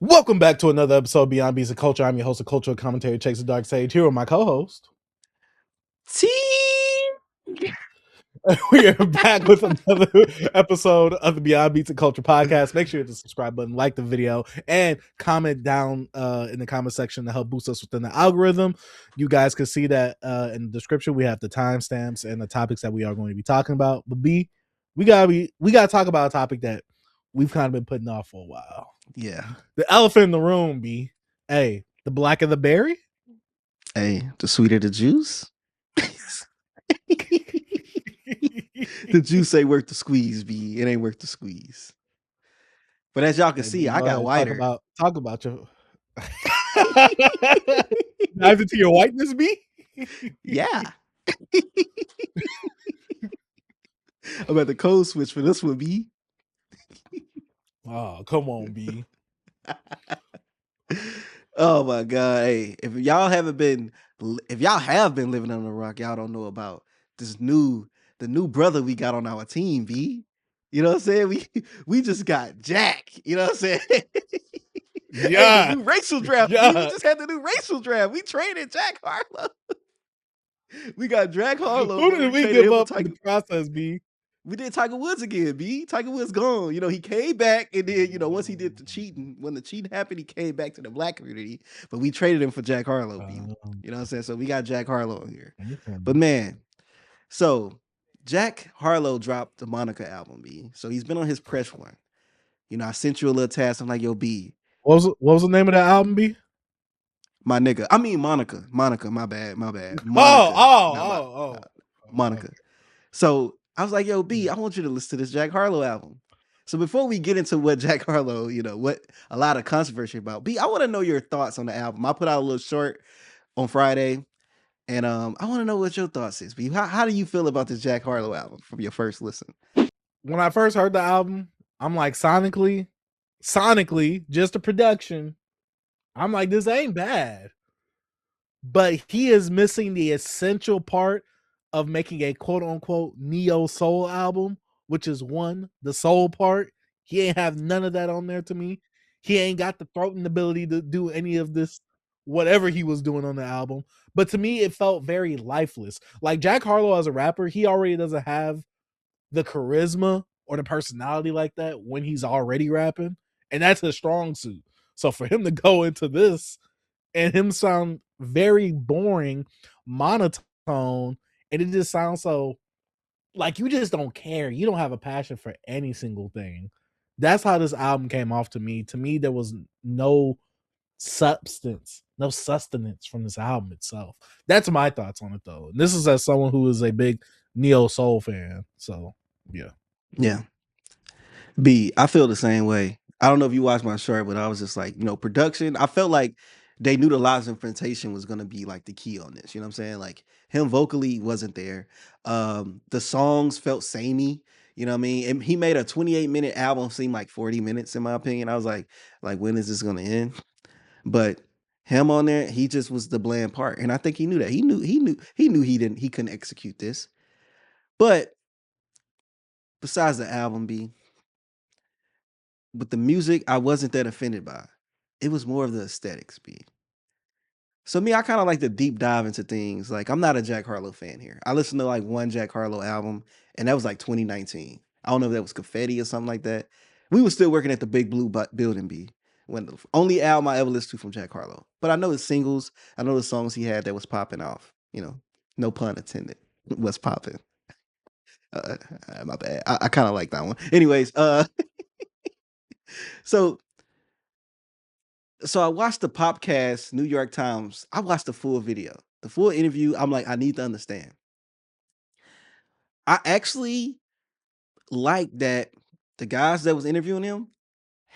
Welcome back to another episode of Beyond Beats of Culture. I'm your host of Cultural Commentary, Chase the Dark Sage. Here with my co-host. Team. We are back with another episode of the Beyond Beats of Culture podcast. Make sure you hit the subscribe button, like the video, and comment down in the comment section to help boost us within the algorithm. You guys can see that in the description. We have the timestamps and the topics that we are going to be talking about. But we gotta talk about a topic that we've kind of been putting off for a while. Yeah. The elephant in the room, B. Hey, the black of the berry? Hey, the sweeter the juice. The juice ain't worth the squeeze, B. It ain't worth the squeeze. But as y'all can Hey, see, B, I go got ahead. whiter. Talk about your dive into your whiteness, B. Yeah. I'm at the code switch for this one, B. Oh, come on, B. Oh my god. Hey, if y'all have been living on the rock, y'all don't know about the new brother we got on our team, B. You know what I'm saying? We just got Jack. You know what I'm saying? Hey, the Yeah, new racial draft, B. We yeah. just had the new racial draft. We traded Jack Harlow. We got Jack Harlow, Who man. did We we traded give him for up in the Tiger. process, B? We did Tiger Woods again, B. Tiger Woods gone. You know, he came back, and then, once he did the cheating, when the cheating happened, he came back to the black community. But we traded him for Jack Harlow, B. You know what I'm saying? So we got Jack Harlow here. But man, so Jack Harlow dropped the Monica album, B. So he's been on his press run. I sent you a little task. I'm like, yo, B, what was the name of that album, B? my nigga. I mean Monica. Monica, my bad. Oh, Monica. oh, Not my oh, oh. Monica. So I was like, yo, B, I want you to listen to this Jack Harlow album. So before we get into what Jack Harlow, what a lot of controversy about, B, I want to know your thoughts on the album. I put out a little short on Friday, and I want to know what your thoughts is, B. How do you feel about this Jack Harlow album from your first listen? When I first heard the album, I'm like sonically, just the production. I'm like, this ain't bad. But he is missing the essential part of making a quote unquote neo soul album, which is one, the soul part. He ain't have none of that on there to me. He ain't got the throat and ability to do any of this, whatever he was doing on the album. But to me, it felt very lifeless. Like Jack Harlow as a rapper, he already doesn't have the charisma or the personality like that when he's already rapping. And that's his strong suit. So for him to go into this and him sound very boring, monotone, and it just sounds so like you just don't care. You don't have a passion for any single thing. That's how this album came off to me. To me, there was no substance, no sustenance from this album itself. That's my thoughts on it though. And this is as someone who is a big neo soul fan. So yeah. Yeah. B, I feel the same way. I don't know if you watched my short, but I was just like, production. I felt like they knew the live instrumentation was gonna be like the key on this. You know what I'm saying? Like him vocally wasn't there. The songs felt samey. You know what I mean? And he made a 28-minute album seem like 40 minutes, in my opinion. I was like, when is this gonna end? But him on there, he just was the bland part. And I think he knew that. He knew he couldn't execute this. But besides the album, B, with the music, I wasn't that offended by. It was more of the aesthetics, B. So me, I kind of like to deep dive into things. Like I'm not a Jack Harlow fan here. I listened to like one Jack Harlow album, and that was like 2019. I don't know if that was Confetti or something like that. We were still working at the Big Blue building, B. When the only album I ever listened to from Jack Harlow. But I know the singles. I know the songs he had that was popping off. No pun intended. Was popping. My bad. I kind of like that one. Anyways, so I watched the Popcast New York Times. I watched the full video, the full interview. I'm like, I need to understand. I actually like that the guys that was interviewing him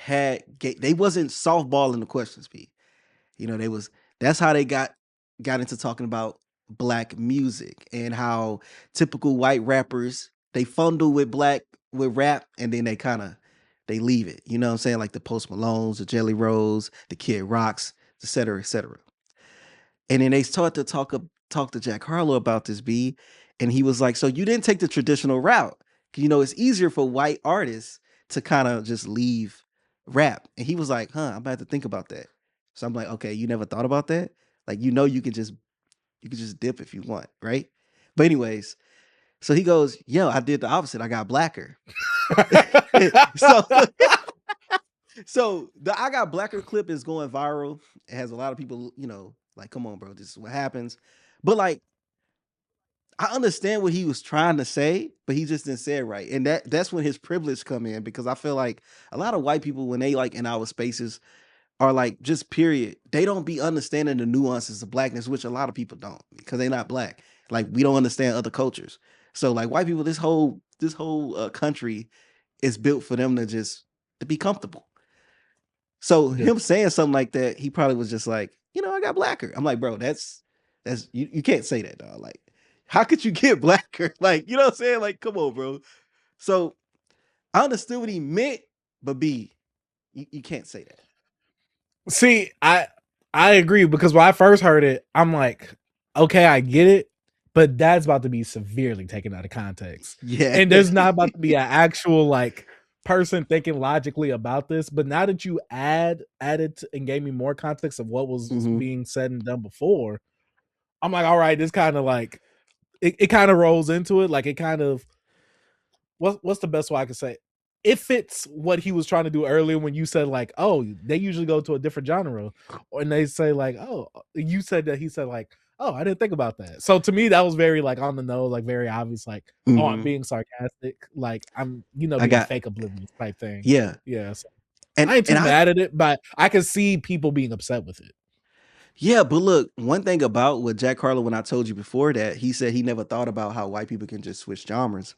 they wasn't softballing the questions, P. They was that's how they got into talking about black music and how typical white rappers they fondle with rap and then they leave it. You know what I'm saying? Like the Post Malones, the Jelly Rolls, the Kid Rocks, et cetera, et cetera. And then they start to talk to Jack Harlow about this, B, and he was like, "So you didn't take the traditional route? It's easier for white artists to kind of just leave rap. And he was like, huh, I'm about to think about that. So I'm like, okay, you never thought about that? Like, you can just dip if you want, right? But anyways, so he goes, yo, I did the opposite. I got blacker. so so the I got blacker clip is going viral. It has a lot of people, like, come on, bro, this is what happens. But like, I understand what he was trying to say, but he just didn't say it right. And that's when his privilege come in, because I feel like a lot of white people, when they like in our spaces, are like, just period, they don't be understanding the nuances of blackness, which a lot of people don't, because they're not black. Like, we don't understand other cultures. So like, white people, this whole country is built for them to be comfortable. So Yeah. him saying something like that, he probably was just like, I got blacker. I'm like, bro, that's you can't say that, dog. Like, how could you get blacker? Like, you know what I'm saying? Like, come on, bro. So I understood what he meant, but B, you can't say that. See, I agree because when I first heard it, I'm like, okay, I get it, but that's about to be severely taken out of context. Yeah. And there's not about to be an actual like person thinking logically about this. But now that you added and gave me more context of what was hmm being said and done before, I'm like, all right, this kind of like it kind of rolls into it. Like it kind of what's the best way I can say? It fits what he was trying to do earlier when you said like, oh, they usually go to a different genre, and they say like, oh, you said that he said like, oh, I didn't think about that. So to me, that was very like on the nose, like very obvious, like, oh, I'm hmm being sarcastic, like I'm I being got fake oblivious type thing. yeah. Yeah, so And I ain't and too I mad at it, but I can see people being upset with it. Yeah, but look, one thing about what Jack Harlow, when I told you before that, he said he never thought about how white people can just switch genres.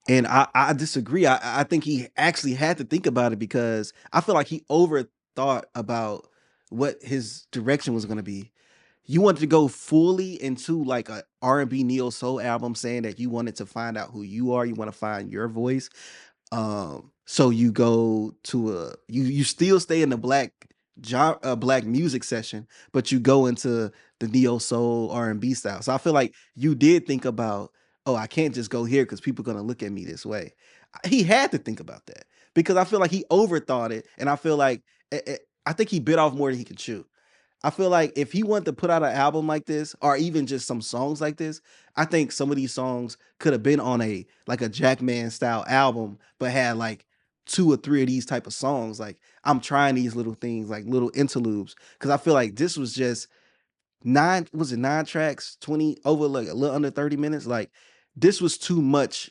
And I disagree. I think he actually had to think about it, because I feel like he overthought about what his direction was going to be. You wanted to go fully into like a R&B neo soul album, saying that you wanted to find out who you are, you want to find your voice. So you go to you still stay in the black music session, but you go into the neo soul R&B style. So I feel like you did think about, oh, I can't just go here because people are gonna look at me this way. He had to think about that, because I feel like he overthought it, and I feel like I think he bit off more than he could chew. I feel like if he wanted to put out an album like this, or even just some songs like this, I think some of these songs could have been on a like a Jackman style album, but had like two or three of these type of songs. Like, I'm trying these little things, like little interludes, because I feel like this was just nine tracks, 20 over like a little under 30 minutes. Like, this was too much.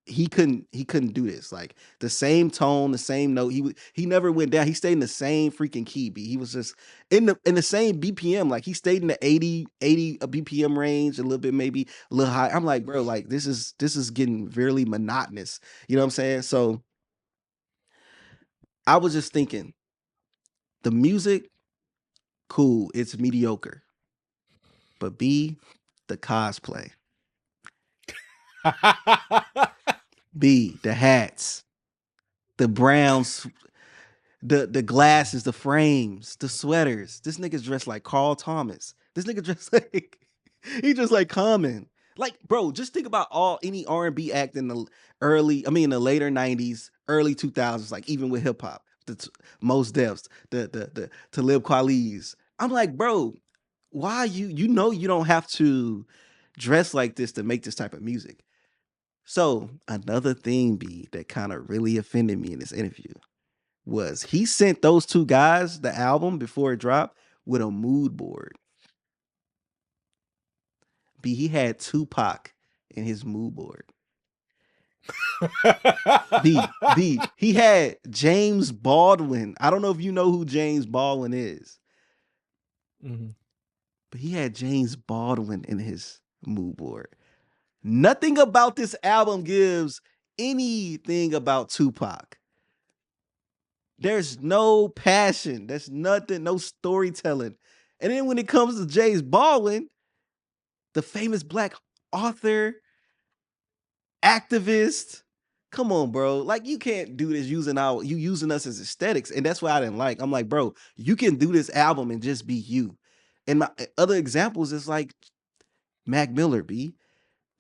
He couldn't do this. Like, the same tone, the same note. He never went down. He stayed in the same freaking key. He was just in the same BPM. Like, he stayed in the 80 BPM range, a little bit, maybe a little high. I'm like, bro, like, this is getting really monotonous. You know what I'm saying? So I was just thinking, the music, cool, it's mediocre. But B, the cosplay. B, the hats, the browns, the glasses, the frames, the sweaters. This nigga's dressed like Carl Thomas. This nigga dressed like he just like Common. Like, bro, just think about any R&B act in the in the later 90s, early 2000s, like even with hip hop, most Defs, the Talib Kweli's. I'm like, bro, why you don't have to dress like this to make this type of music. So another thing, B, that kind of really offended me in this interview was he sent those two guys the album before it dropped with a mood board. B, he had Tupac in his mood board. B, he had James Baldwin. I don't know if you know who James Baldwin is, Mhm. but he had James Baldwin in his mood board. Nothing about this album gives anything about Tupac. There's no passion. There's nothing, no storytelling. And then when it comes to James Baldwin, the famous black author, activist, come on, bro. Like, you can't do this using us as aesthetics. And that's what I didn't like. I'm like, bro, you can do this album and just be you. And my other examples is like Mac Miller, B.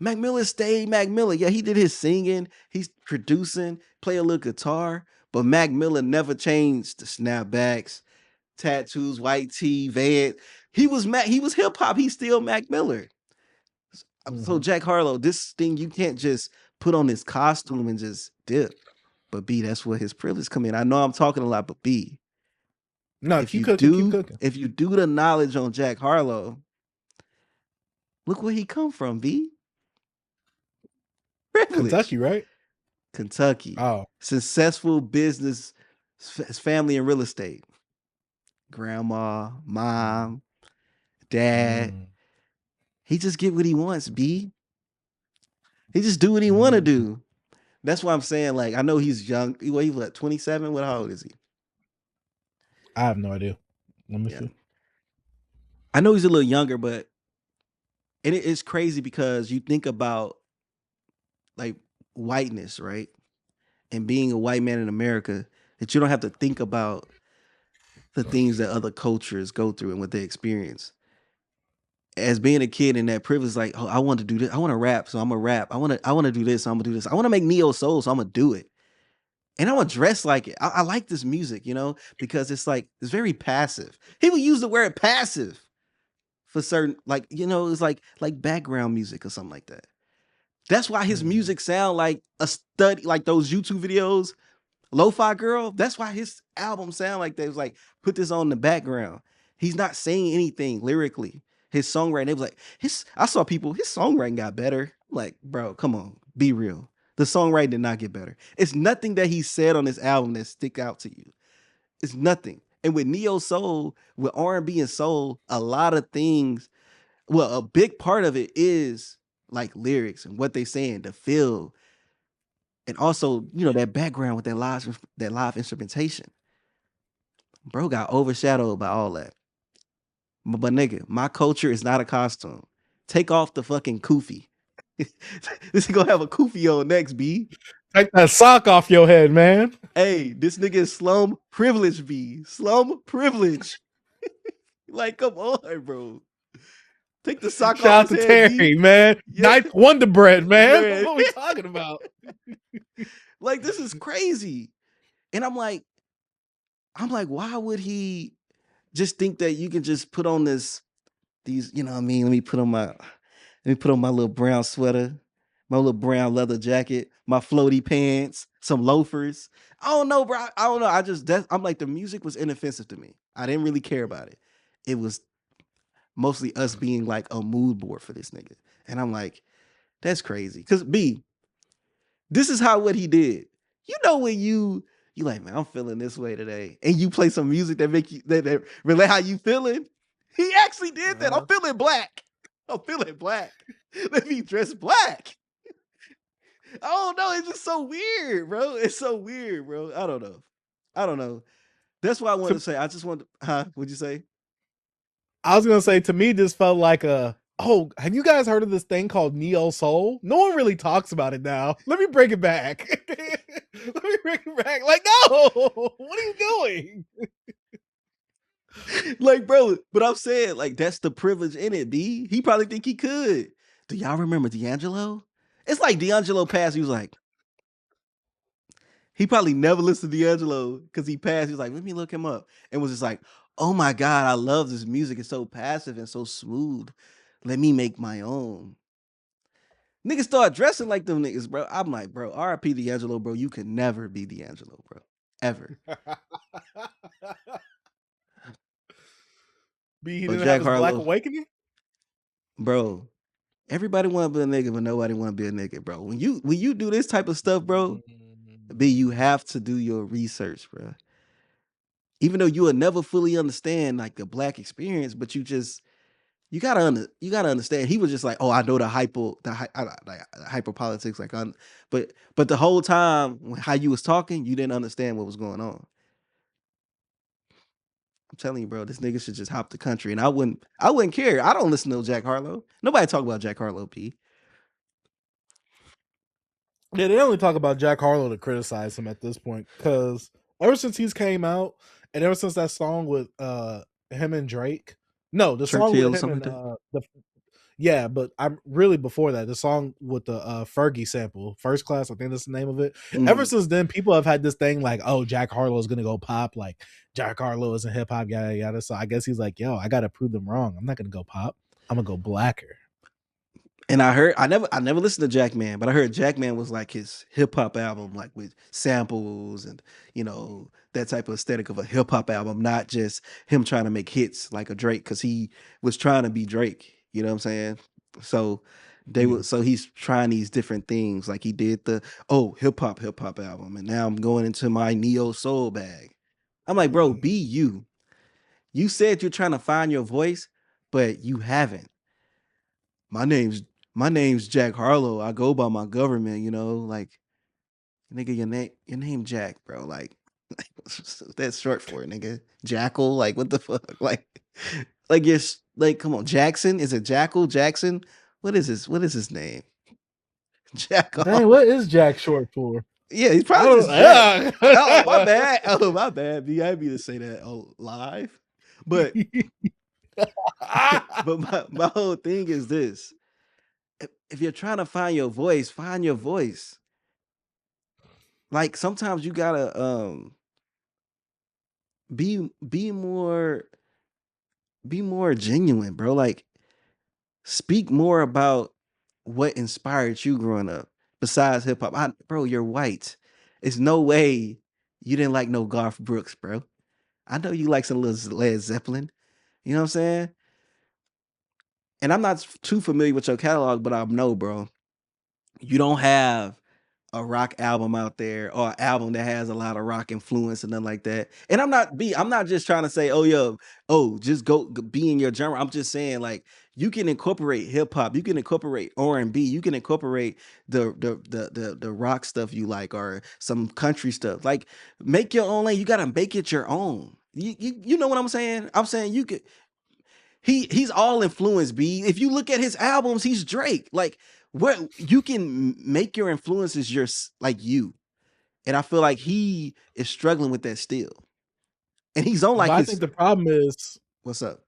Mac Miller stayed Mac Miller. Yeah, he did his singing, he's producing, play a little guitar. But Mac Miller never changed the snapbacks, tattoos, white tee, van. He was hip hop. He's still Mac Miller. So Mhm. Jack Harlow, this thing you can't just put on this costume and just dip. But B, that's where his privilege come in. I know I'm talking a lot, but B, No, keep cooking, keep cooking. if you do the knowledge on Jack Harlow, look where he come from, B. Kentucky, Privilege. right? Kentucky. Oh. Successful business, his family in real estate. Grandma, Mm. mom, dad. Mm. He just get what he wants, B. He just do what he want to Mm. do. That's why I'm saying, like, I know he's young. He what, 27? What, how old is he? I have no idea. Let me Yeah. see. I know he's a little younger, but it's crazy because you think about like whiteness, right? And being a white man in America, that you don't have to think about the things that other cultures go through and what they experience. As being a kid in that privilege, like, oh, I want to do this. I want to rap, so I'm gonna rap. I want to do this, so I'm gonna do this. I want to make neo soul, so I'm gonna do it. And I'm gonna dress like it. I like this music, because it's like it's very passive. He would use the word passive for certain, like, it's like background music or something like that. That's why his Mm. music sound like a study, like those YouTube videos, Lo-Fi Girl. That's why his album sound like that. It was like, put this on the background. He's not saying anything lyrically. His songwriting, it was like I saw people, his songwriting got better. Like, bro, come on, be real. The songwriting did not get better. It's nothing that he said on this album that stick out to you. It's nothing. And with neo soul, with R&B and soul, a lot of things, well, a big part of it is like lyrics and what they saying, the feel, and also, that background with that live instrumentation. Bro got overshadowed by all that. But nigga, my culture is not a costume. Take off the fucking kufi. This gonna have a kufi on next, B. Take that sock off your head, man. Hey, this nigga is slum privilege, B. Slum privilege. Like, come on, bro. Take the sock off Shout out his to head, B. Terry, man. Yeah, Ninth Wonder Bread, man. man. What are we talking about? Like, this is crazy. And I'm like, why would he just think that you can just put on these, you know what I mean? Let me put on my little brown sweater, my little brown leather jacket, my floaty pants, some loafers. I don't know, bro. I don't know. I'm like, the music was inoffensive to me. I didn't really care about it. It was mostly us being like a mood board for this nigga. And I'm like, that's crazy. Cause B, this is how what he did. When you like, man, I'm feeling this way today, and you play some music that make you that relate how you feeling. He actually did that. I'm Uh, feeling black. I'm feeling black. Let me dress black. I don't know. It's just so weird, bro. It's so weird, bro. I don't know. I don't know. That's why I wanted to to, say. I just wanted. Huh? What'd you say? I was gonna say, to me, this felt like a. Oh, have you guys heard of this thing called neo soul? No one really talks about it now. Let me bring it back. Let me bring it back. Like, no, what are you doing? Like, bro, but I'm saying, like, that's the privilege in it, B. He probably think he could. Do y'all remember D'Angelo? It's like D'Angelo passed. He was like, he probably never listened to D'Angelo because he passed. He was like, let me look him up. And was just like, oh my God, I love this music. It's so passive and so smooth. Let me make my own. Niggas start dressing like them niggas, bro. I'm like, bro, RIP D'Angelo, bro. You can never be D'Angelo, bro. Ever. B, he But didn't have Jack his black Harlow, awakening. bro, everybody want to be a nigga, but nobody want to be a nigga, bro. When you do this type of stuff, bro, B, you have to do your research, bro. Even though you will never fully understand like the black experience, but you gotta understand. He was just like, oh, I know like hyper politics, like but the whole time how you was talking, you didn't understand what was going on. I'm telling you, bro, this nigga should just hop the country, and I wouldn't care. I don't listen to Jack Harlow. Nobody talk about Jack Harlow, P. Yeah, they only talk about Jack Harlow to criticize him at this point, because ever since he's came out, and ever since that song with him and Drake, no, the song with Churchill or him something and like that. Yeah, but I'm really before that. The song with the Fergie sample, First Class, I think that's the name of it. Ever Mhm. since then, people have had this thing like, oh, Jack Harlow is gonna go pop. Like Jack Harlow isn't hip hop, yada yada. So I guess he's like, yo, I gotta prove them wrong. I'm not gonna go pop. I'm gonna go blacker. And I never listened to Jackman, but I heard Jackman was like his hip hop album, like with samples and that type of aesthetic of a hip hop album, not just him trying to make hits like a Drake, because he was trying to be Drake. You know what I'm saying? So Yeah. he's trying these different things. Like he did the hip hop album, and now I'm going into my neo soul bag. I'm like, bro, Mhm. be you. You said you're trying to find your voice, but you haven't. My name's my name's Jack Harlow. I go by my government, like nigga, your name Jack, bro. Like that's short for it, nigga. Jackal, like what the fuck? Like like come on, Jackson? Is it Jackal Jackson? What is his name? Dang, Jackal. what is Jack short for? Yeah, he's I probably don't. just Jack. Oh, my Yeah. bad. Oh, my bad. B, I be to say that live. But but my whole thing is this. If you're trying to find your voice, find your voice. Like sometimes you gotta be more genuine, bro. Like speak more about what inspired you growing up besides hip hop. Bro, you're white. It's no way you didn't like no Garth Brooks, bro. I know you like some little Led Zeppelin. You know what I'm saying? And I'm not too familiar with your catalog, but I know, bro, you don't have a rock album out there or an album that has a lot of rock influence and nothing like that. And I'm not just trying to say, oh yeah, just be in your genre. I'm just saying like you can incorporate hip hop, you can incorporate R&B, you can incorporate the rock stuff you like or some country stuff. Like make your own lane. You gotta make it your own. You know what I'm saying? I'm saying you could he's all influenced, B. If you look at his albums, he's Drake. Like where you can make your influences like you. And I feel like he is struggling with that still. And he's on But like I think his the problem is, what's up?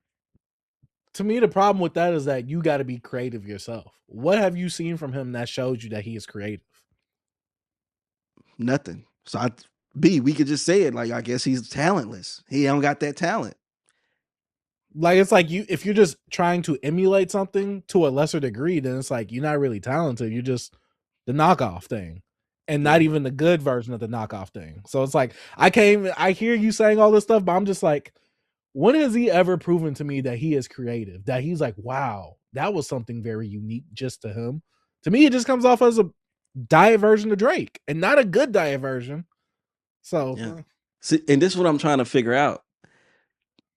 to me, the problem with that is that you got to be creative yourself. What have you seen from him that shows you that he is creative? Nothing. So we could just say it like I guess he's talentless. He don't got that talent. Like it's like you, if you're just trying to emulate something to a lesser degree, then it's like you're not really talented. You're just the knockoff thing, and not Yeah. even the good version of the knockoff thing. So it's like I hear you saying all this stuff, but I'm just like, when has he ever proven to me that he is creative? That he's like, wow, that was something very unique just to him. To me, it just comes off as a diet version of Drake, and not a good diet version. So Yeah. See, and this is what I'm trying to figure out.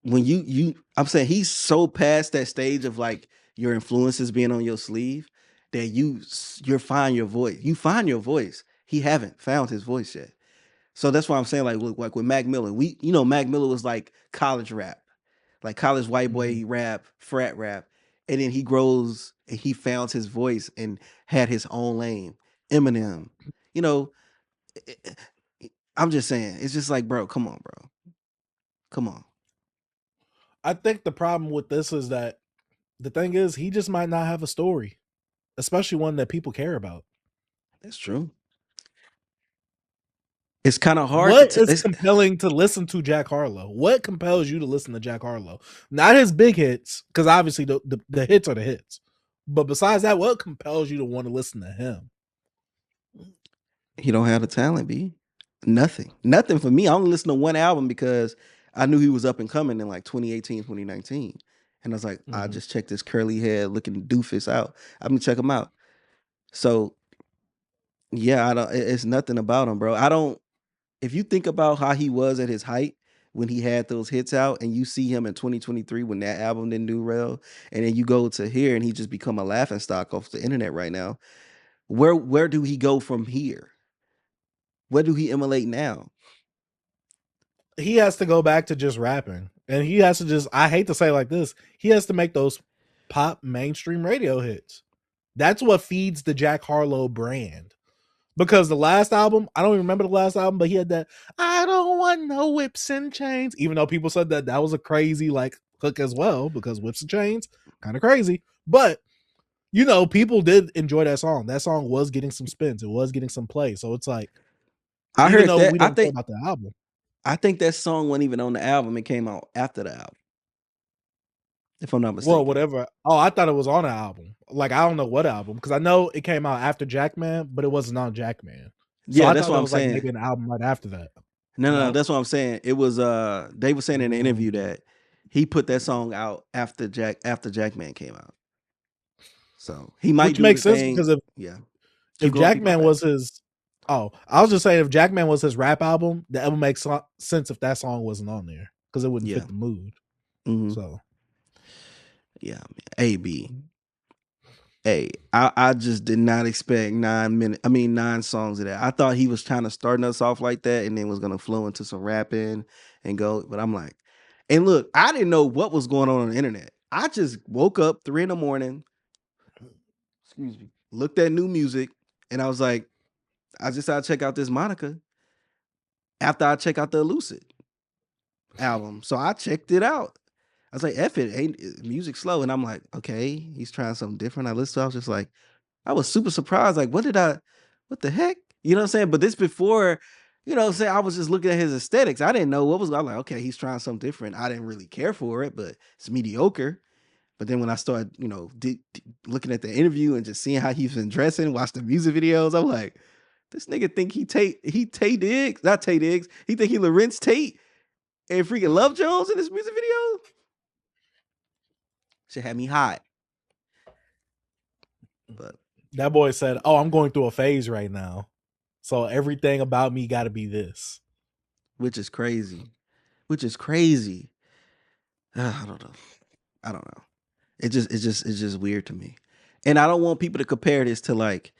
When I'm saying he's so past that stage of like your influences being on your sleeve that you're find your voice. You find your voice. He haven't found his voice yet. So that's why I'm saying like with Mac Miller, Mac Miller was like college rap, like college white mhm. boy rap, frat rap, and then he grows and he found his voice and had his own lane. Eminem, you know, eh, eh, I'm just saying, it's just like, bro, come on, bro, come on. I think the problem with this is that the thing is he just might not have a story, especially one that people care about. That's true. It's kind of hard to What tell. is compelling to listen to Jack Harlow? What compels you to listen to Jack Harlow? Not his big hits, because obviously the hits are the hits. But besides that, what compels you to want to listen to him? He don't have the talent, B. Nothing for me. I only listened to one album because I knew he was up and coming in like 2018, 2019. And I was like, I Mhm. just checked this curly head looking doofus out. I'm gonna check him out. So yeah, I don't it's nothing about him, bro. I don't if you think about how he was at his height when he had those hits out and you see him in 2023 when that album didn't do well, and then you go to here and he just become a laughing stock off the internet right now. Where do he go from here? Where do he emulate now? He has to go back to just rapping. And he has to just, I hate to say it like this, he has to make those pop mainstream radio hits. That's what feeds the Jack Harlow brand. Because the last album, I don't even remember the last album, but he had that "I don't want no whips and chains." Even though people said that that was a crazy like hook as well, because whips and chains kind of crazy. But you know, people did enjoy that song. That song was getting some spins. It was getting some play. So it's like, I even heard though that. we don't care about the album, I think that song wasn't even on the album. It came out after the album, if I'm not well, mistaken. whatever. Oh, I thought it was on an album. Like I don't know what album because I know it came out after Jackman, but it wasn't on Jackman. So Yeah, I that's thought what that I'm was like saying. maybe an album right after that. No, You no, no, know, that's what I'm saying. It was they were saying in the interview mm. that he put that song out after Jackman came out. So he might Which do makes the sense thing. because if Yeah. Keep if going, P. My Jackman bad. was his, oh, I was just saying if Jackman was his rap album, the album makes sense if that song wasn't on there because it wouldn't Yeah. fit the mood. Hmm. So Yeah. A B. Hey, I just did not expect 9 minutes. I mean 9 songs of that. I thought he was trying to starting us off like that and then was gonna flow into some rapping and go. But I'm like, and look, I didn't know what was going on the internet. I just woke up 3 in the morning, excuse me, looked at new music, and I was like, I just gotta check out this Monica after I check out the Elucid album. So I checked it out. I was like, F it, ain't music slow. And I'm like, okay, he's trying something different. I listened to it, I was just like, I was super surprised. Like, what the heck? You know what I'm saying? But this before, you know what I'm saying? I was just looking at his aesthetics. I didn't know what was, I'm like, okay, he's trying something different. I didn't really care for it, but it's mediocre. But then when I started, looking at the interview and just seeing how he's been dressing, watch the music videos, I'm like, this nigga think he Tay Diggs, not Tay Diggs. He think he Lorenz Tate and freaking Love Jones in this music video. Should have me hot. But that boy said, "Oh, I'm going through a phase right now, so everything about me got to be this." which is crazy. Which is crazy. I don't know. I don't know. It's just weird to me. And I don't want people to compare this to like,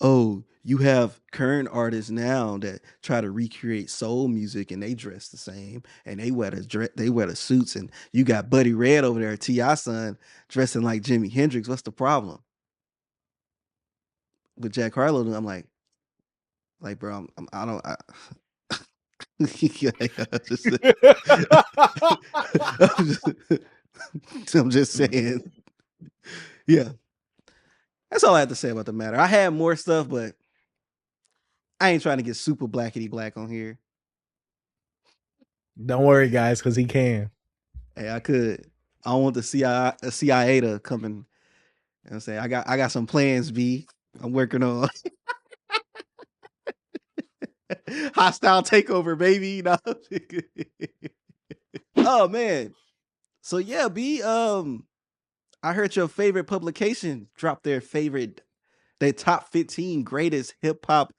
oh, you have current artists now that try to recreate soul music and they dress the same and they wear the suits, and you got Buddy Red over there, T.I. son, dressing like Jimi Hendrix. What's the problem? With Jack Harlow, I'm like, bro, I don't I'm just, I'm just, I'm just saying. Yeah. That's all I have to say about the matter. I had more stuff, but I ain't trying to get super blackety black on here. Don't worry, guys, because he can. Hey, I could. I don't want the CIA to come in and say I got some plans, B. I'm working on hostile takeover, baby. No. Oh man. So yeah, B. I heard your favorite publication dropped their top 15 greatest hip hop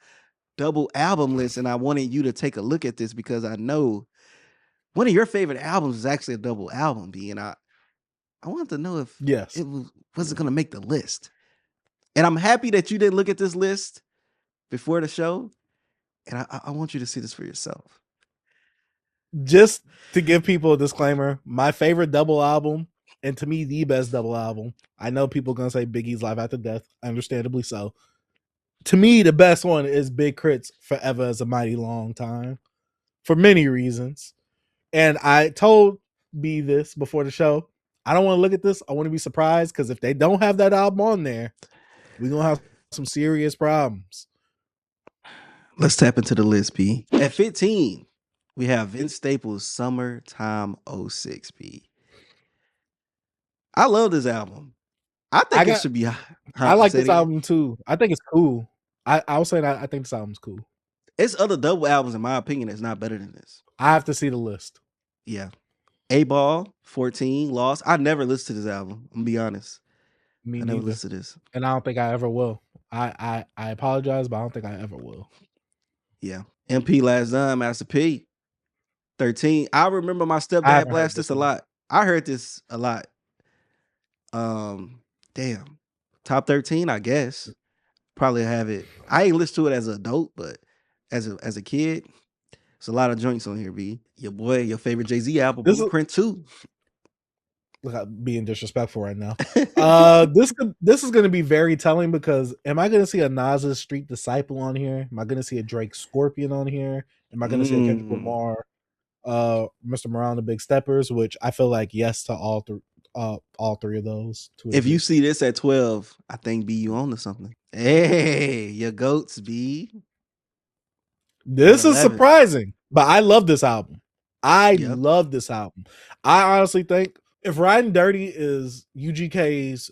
double album list, and I wanted you to take a look at this because I know one of your favorite albums is actually a double album, B. And I wanted to know if Yes, it was it going to make the list. And I'm happy that you didn't look at this list before the show. And I want you to see this for yourself. just to give people a disclaimer, my favorite double album, and to me the best double album. I know people are gonna say Biggie's Life After Death, understandably so. To me, the best one is Big Crit's Forever Is a Mighty Long Time for many reasons. And I told B this before the show. I don't want to look at this. I want to be surprised because if they don't have that album on there, we're gonna have some serious problems. Let's tap into the list, B. At 15, we have Vince Staples' Summertime '06, B. I love this album. I I think it got should be, I huh? like Say it this again. album too. I think it's cool. I was saying I think this album's cool. It's other double albums, in my opinion, that's not better than this. I have to see the list. Yeah. A Ball, 14, Lost. I never listened to this album. I'm gonna be honest. Me I never neither. listened to this. And I don't think I ever will. I apologize, but I don't think I ever will. Yeah. MP Last Dime, Master P. 13. I remember my I stepdad haven't heard blast this this a one. lot. I heard this a lot. Damn. Top 13, I guess. Probably have it. I ain't listened to it as an adult, but as a kid, there's a lot of joints on here, B. Your boy, your favorite Jay-Z album, This is Blueprint 2. look, I'm being disrespectful right now. This is going to be very telling because am I going to see a Nas's Street Disciple on here? Am I going to see a Drake Scorpion on here? Am I going to see a Kendrick Mm. Lamar, Mr. Morale and the Big Steppers? Which I feel like yes to all three. all three of those to a If you degree. see this at 12, I think B, you on to something. Hey, your goats, B. At This is 11. surprising, but I love this album. I Yep. love this album. I honestly think if Riding Dirty is UGK's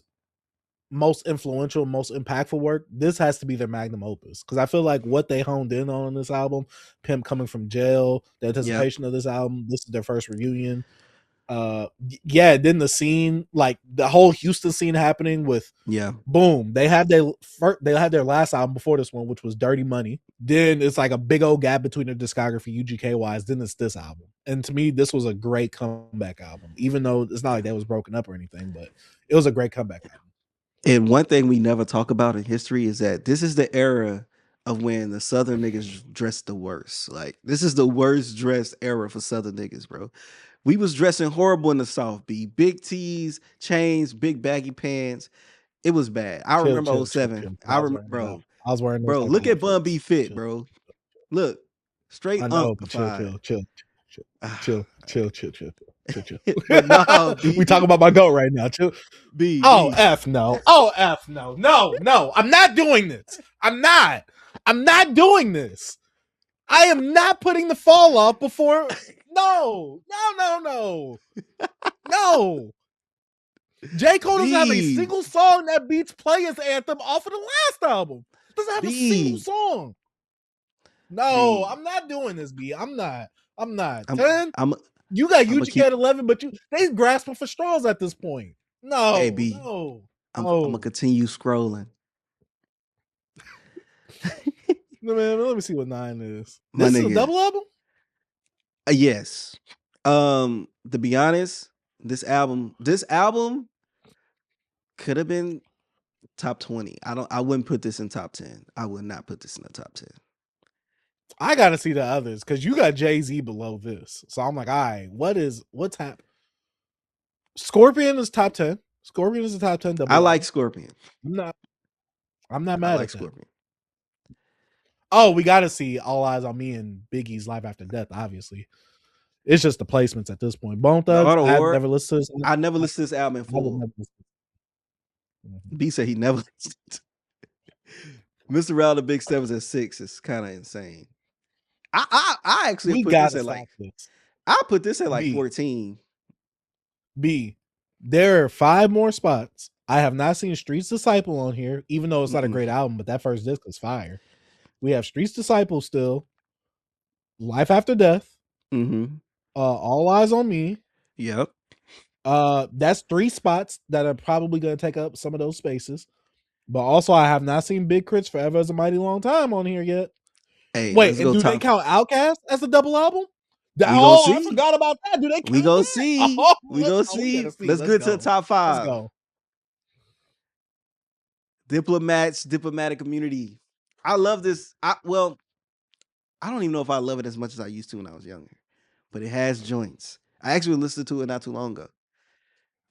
most influential, most impactful work, this has to be their magnum opus. Because I feel like what they honed in on this album, Pimp Coming from Jail, the Yep. anticipation of this album, this is their first reunion. Yeah, then the scene, like the whole Houston scene happening with Yeah. boom, they had their last album before this one, which was Dirty Money. Then it's like a big old gap between their discography UGK wise. Then it's this album, and to me, this was a great comeback album. Even though it's not like that was broken up or anything, but it was a great comeback album. And one thing we never talk about in history is that this is the era of when the Southern niggas dressed the worst. Like, this is the worst dressed era for Southern niggas, bro. We was dressing horrible in the South, B. Big tees, chains, big baggy pants. It was bad. I Chill, remember chill, chill, '07. chill. I I was remember, wearing it out. bro. I was wearing those Bro, type look of at Bun outfits. B fit, Chill. bro. Look, straight I know, but chill, unkified. chill, chill. But no, We talk B, about my goat right now. Chill. B, Oh, B. F no. Oh, F no. No. I'm not doing this. I'm not doing this. I am not putting the fall off before. No. No. J. Cole doesn't have a B, single song that beats Players Anthem off of the last album. Doesn't have a single B, song. No, B. I'm not doing this, B. I'm not. I'm, 10. I'm, You got I'm gonna UGK at keep. 11, but they grasping for straws at this point. Hey, No, B. no, I'm gonna no. continue scrolling. No, man, let me see what 9 is. My This is a nigga. double album? Yes. To be honest, this album could have been top 20. I wouldn't put this in top 10. I would not put this in the top 10. I gotta see the others because you got Jay-Z below this. So I'm like, all right, what's happening? Scorpion is top 10. Scorpion is a top 10 I double like album. Scorpion. I'm not I mad like at that. Scorpion. Oh, we gotta see All Eyes on Me and Biggie's Life After Death, obviously. It's just the placements at this point. Bone The Thugs, Art of I have War. never listened to this. I never listened to this album in I would full. never listen. Mhm. B said he never listened. Mr. Round the Big Step is at 6. It's kind of insane. I actually We put this gotta at like stop this. I put this at like B. 14. B. There are 5 more spots. I have not seen Streets Disciple on here, even though it's not a great album, but that first disc is fire. We have Streets Disciple still, Life After Death, All Eyes on Me. Yep. That's 3 spots that are probably going to take up some of those spaces. But also, I have not seen Big Crit's Forever as a Mighty Long Time on here yet. Hey, Wait, let's and go do they top. count Outkast as a double album? We gonna I see. forgot about that. Do they count We gonna that? see. Oh, We gonna we see. gotta see. Let's Let's get to the go. top Let's 5. go. Diplomats, diplomatic community. I love this. I don't even know if I love it as much as I used to when I was younger, but it has joints. I actually listened to it not too long ago.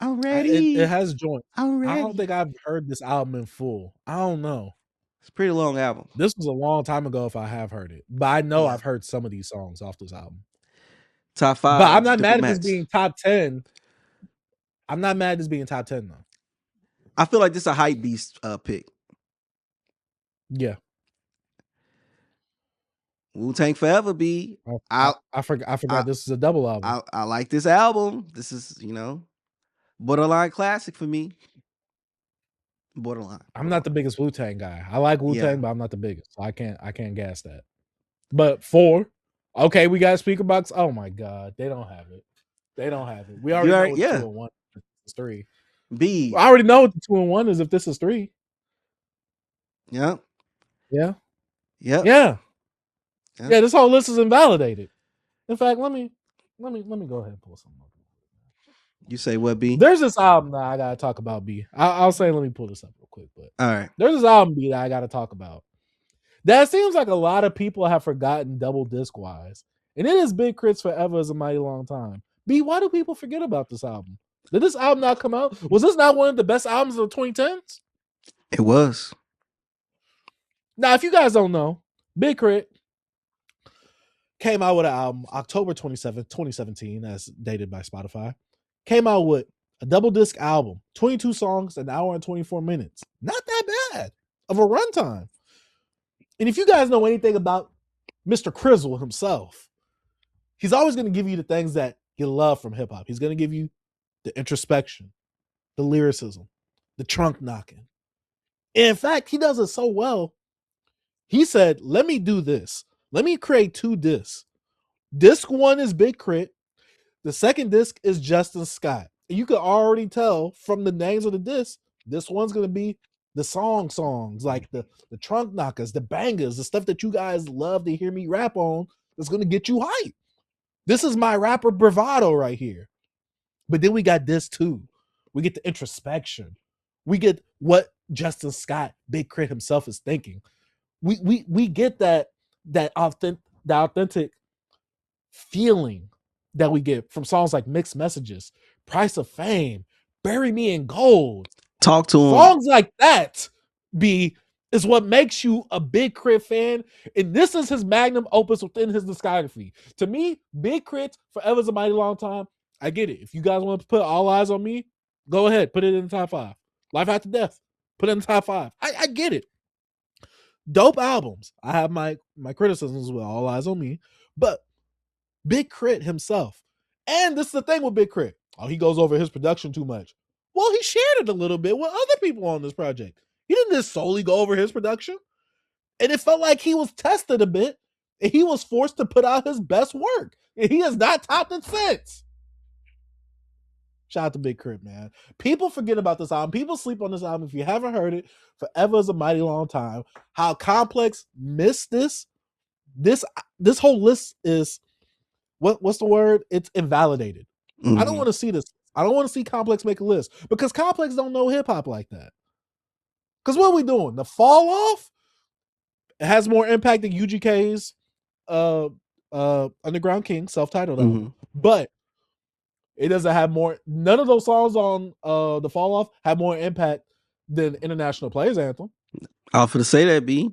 I'm It ready. has joints. I'm I don't ready. think I've heard this album in full. I don't know. It's a pretty long album. This was a long time ago if I have heard it, but I know Yeah. I've heard some of these songs off this album. Top 5. But I'm not mad at this Diplomats. being top 10. I'm not mad at this being top 10 though. I feel like this is a hype beast pick. Yeah. Wu-Tang Forever B. I forgot this is a double album. I like this album. This is, borderline classic for me. Borderline. I'm not the biggest Wu-Tang guy. I like Wu-Tang, Yeah. but I'm not the biggest. So I can't gas that. But 4, okay, we got speaker box. Oh my god, they don't have it. We already know what 2 and 1 is 3. B. I already know what the 2 and 1 is if this is 3. Yep. Yeah. Yep. Yeah. Yeah, this whole list is invalidated. In fact, let me go ahead and pull something up. You say what, B? There's this album that I gotta talk about, B. I'll say let me pull this up real quick, but all right. There's this album, B, that I gotta talk about. That seems like a lot of people have forgotten double disc wise. And it is Big Crit's Forever as a Mighty Long Time. B, why do people forget about this album? Did this album not come out? Was this not one of the best albums of the 2010s? It was. Now, if you guys don't know, Big Crit came out with an album October 27th, 2017, as dated by Spotify. Came out with A double disc album, 22 songs, an hour and 24 minutes. Not that bad of a runtime. And if you guys know anything about Mr. Crizzle himself, he's always going to give you the things that you love from hip hop. He's going to give you the introspection, the lyricism, the trunk knocking. In fact, he does it so well. He said, let me do this. Let me create 2 discs. Disc 1 is Big Crit. The second disc is Justin Scott. And you can already tell from the names of the discs, this one's going to be the songs, like the trunk knockers, the bangers, the stuff that you guys love to hear me rap on that's going to get you hype. This is my rapper bravado right here. But then we got this too. We get the introspection. We get what Justin Scott, Big Crit himself is thinking. We get that authentic feeling that we get from songs like Mixed Messages, Price of Fame, Bury Me in Gold. Talk to him. Songs like that is what makes you a Big Crit fan. And this is his magnum opus within his discography. To me, Big Crit, Forever's a Mighty Long Time. I get it. If you guys want to put All Eyes on Me, go ahead. Put it in the top 5. Life After Death, put it in the top 5. I get it. Dope albums. I have my criticisms with All Eyes on Me. But Big Crit himself. And this is the thing with Big Crit. Oh, he goes over his production too much. Well, he shared it a little bit with other people on this project. He didn't just solely go over his production. And it felt like he was tested a bit. And he was forced to put out his best work. And he has not topped it since. Shout out to Big Crit, man. People forget about this album. People sleep on this album. If you haven't heard it, Forever is a Mighty Long Time. How Complex missed this. This whole list is what's the word? It's invalidated. I don't want to see this. I don't want to see Complex make a list because Complex don't know hip hop like that. Because what are we doing? The Fall Off? It has more impact than UGK's Underground King, self-titled album. But it doesn't have more. None of those songs on the Fall Off have more impact than International Players Anthem. I was going to say that, B.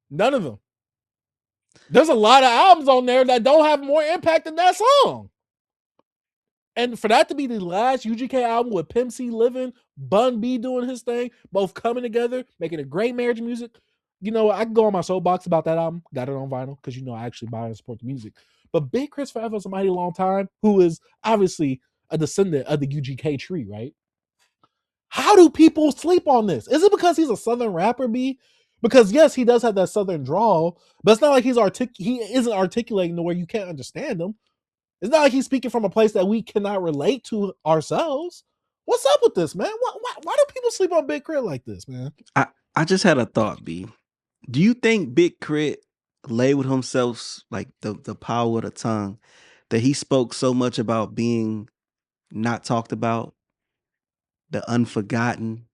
None of them. There's a lot of albums on there that don't have more impact than that song. And for that to be the last UGK album with Pimp C living, Bun B doing his thing, both coming together, making a great marriage music. You know, I can go on my soapbox about that album. Got it on vinyl because, you know, I actually buy and support the music. But Big Crit Forever is a Mighty Long Time, who is obviously a descendant of the UGK tree, right? How do people sleep on this? Is it because he's a Southern rapper, B? Because yes, he does have that Southern drawl, but it's not like he isn't articulating to where you can't understand him. It's not like he's speaking from a place that we cannot relate to ourselves. What's up with this, man? Why do people sleep on Big Crit like this, man? I just had a thought, B. Do you think Big Crit labeled himself like the power of the tongue, that he spoke so much about being not talked about, the unforgotten,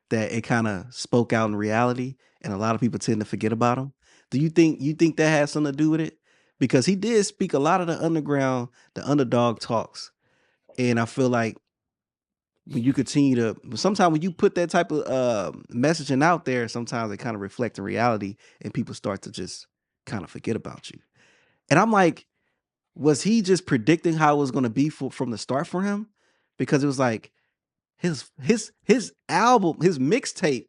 that it kind of spoke out in reality, and a lot of people tend to forget about him? Do you think that has something to do with it? Because he did speak a lot of the underground, the underdog talks, and I feel like when you continue to, sometimes when you put that type of messaging out there, sometimes it kind of reflects the reality, and people start to just kind of forget about you. And I'm like, was he just predicting how it was going to be from the start for him? Because it was like his album, his mixtape,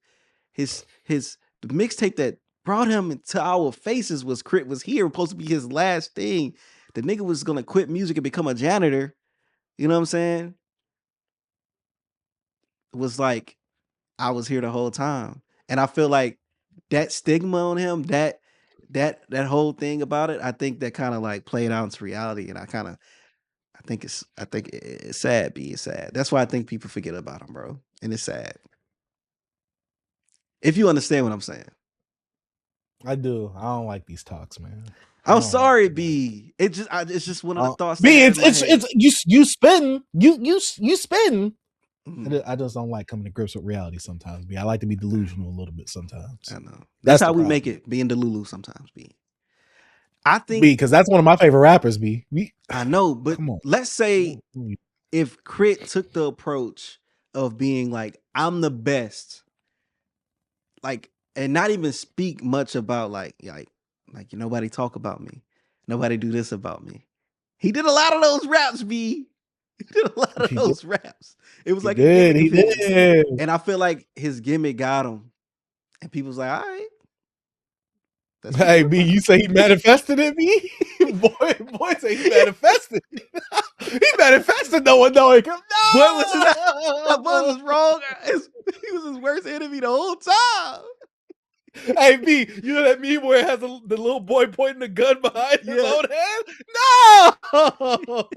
the mixtape that brought him into our faces was Crit Was Here, supposed to be his last thing. The nigga was gonna quit music and become a janitor. You know what I'm saying? It was like, I was here the whole time. And I feel like that stigma on him, that whole thing about it, I think that kind of like played out into reality. And I think it's sad, B. It's sad. That's why I think people forget about him, bro. And it's sad. If you understand what I'm saying. I do. I don't like these talks, man. I'm sorry, B. It's just one of the thoughts. B, it's you spitting. You spitting. I just don't like coming to grips with reality sometimes, B. I like to be delusional a little bit sometimes. I know. That's how we make it, being Delulu sometimes, B. I think, B, because that's one of my favorite rappers, B. I know, but let's say if Crit took the approach of being like, I'm the best, like, and not even speak much about like nobody talk about me, nobody do this about me. He did a lot of those raps, B. He did a lot of He did. those raps. It was He like a did. gimmick of He his. did. And I feel like his gimmick got him. And people's like, all right, let's keep Hey, it B, around. you say he manifested it, B? boy say he manifested. He manifested no one knowing him. Boy was his that boy No! was wrong. He was his worst enemy the whole time. Hey, B, you know that meme where it has the little boy pointing the gun behind his Yeah. own head? No!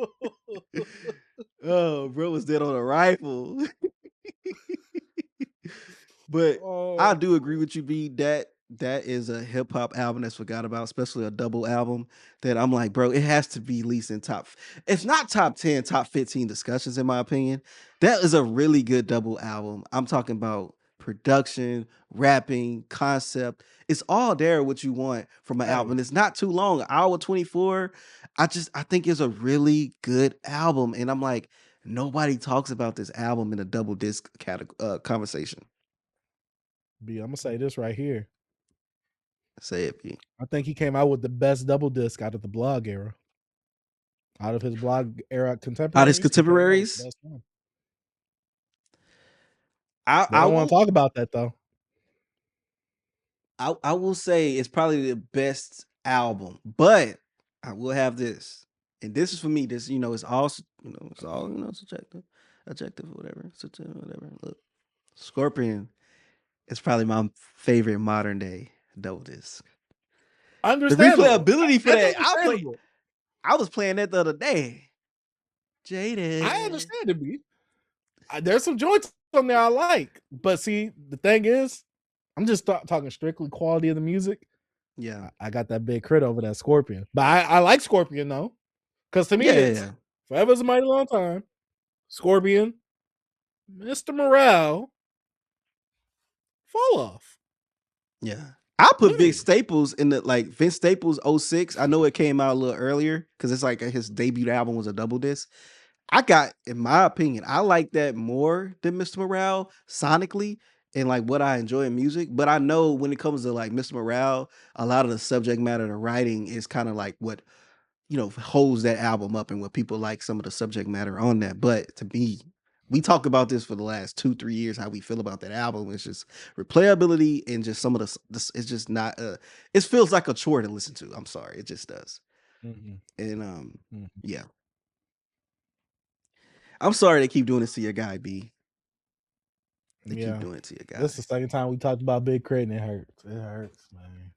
Oh, bro was dead on a rifle. But I Oh, do agree with you, B. That is a hip hop album that's forgot about, especially a double album. That I'm like, bro, it has to be at least in top. If not top 10, top 15 discussions, in my opinion. That is a really good double album. I'm talking about production, rapping, concept. It's all there what you want from an hey, album. It's not too long, hour 24. I think it's a really good album. And I'm like, nobody talks about this album in a double disc conversation. B, I'm gonna say this right here. Say it, P. I think he came out with the best double disc out of the blog era. Out of his blog era Hottest contemporaries, he came out with the contemporaries. best one. I They I don't want will to talk about that though. I will say it's probably the best album, but I will have this, and this is for me. This it's all it's all subjective, objective, whatever, subjective, whatever. Look, Scorpion is probably my favorite modern day double disc. The Understandable. replayability for That's that, understandable. I was playing that the other day. I Jaded. understand it, B. There's some joints on there I like, but see, the thing is, I'm just talking strictly quality of the music. Yeah. I got that big crit over that Scorpion, but I like Scorpion though, because to me Yeah, yeah, it's yeah. Forever's a Mighty Long Time, Scorpion, Mr. Morale, Fall Off, Yeah. I put Vince literally. Staples in the like Vince Staples '06. I know it came out a little earlier because it's like his debut album was a double disc. I got, in my opinion, I like that more than Mr. Morale sonically and like what I enjoy in music. But I know when it comes to like Mr. Morale, a lot of the subject matter, the writing is kind of like what holds that album up and what people like some of the subject matter on that. But to me, we talk about this for the last 2-3 years, how we feel about that album. It's just replayability and just some of it's just not it feels like a chore to listen to. I'm sorry. It just does. Mhm, And mhm. yeah. I'm sorry they keep doing this to your guy, B. They keep Yeah, doing it to your this is guy. the second time we talked about Big Crit and it hurts. It hurts, man.